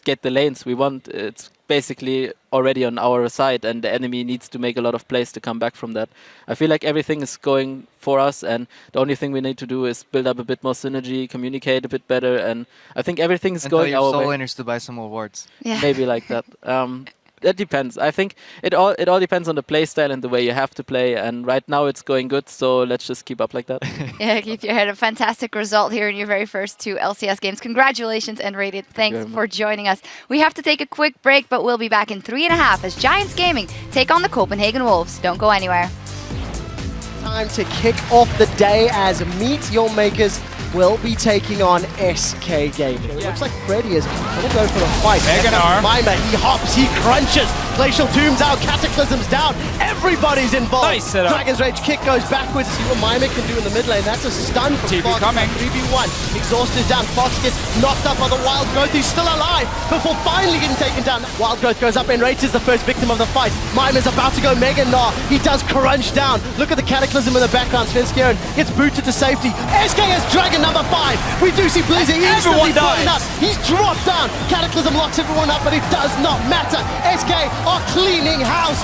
[SPEAKER 5] get the lanes we want, it's basically already on our side, and the enemy needs to make a lot of plays to come back from that. I feel like everything is going for us, and the only thing we need to do is build up a bit more synergy, communicate a bit better, and I think everything's going our way.
[SPEAKER 3] And tell your soul winners to buy some more wards.
[SPEAKER 2] Yeah.
[SPEAKER 5] Maybe like that. That depends. I think it all depends on the play style and the way you have to play. And right now it's going good, so let's just keep up like that.
[SPEAKER 2] Yeah, keep your head. A fantastic result here in your very first 2 LCS games. Congratulations, N-Rated. Thanks for joining us. We have to take a quick break, but we'll be back in 3.5 as Giants Gaming take on the Copenhagen Wolves. Don't go anywhere.
[SPEAKER 1] Time to kick off the day as MeetYourMakers will be taking on SK Gaming. It looks like Freddy is going to go for the fight. Mima, he hops, he crunches. Glacial Doom's out, Cataclysm's down. Everybody's involved.
[SPEAKER 4] Nice setup.
[SPEAKER 1] Dragon's Rage kick goes backwards. See what Mima can do in the mid lane. That's a stun from
[SPEAKER 4] TP
[SPEAKER 1] Fox.
[SPEAKER 4] coming.
[SPEAKER 1] 3v1. Exhaust is down. Fox gets knocked up by the Wild Growth. He's still alive before finally getting taken down. Wild Growth goes up, and Rage is the first victim of the fight. Mima's about to go Mega Gnar. He does crunch down. Look at the Cataclysm in the background. Svenskjæren gets booted to safety. SK has Dragon number 5. We do see Blizzy instantly blown up. He's dropped down. Cataclysm locks everyone up, but it does not matter. SK are cleaning house.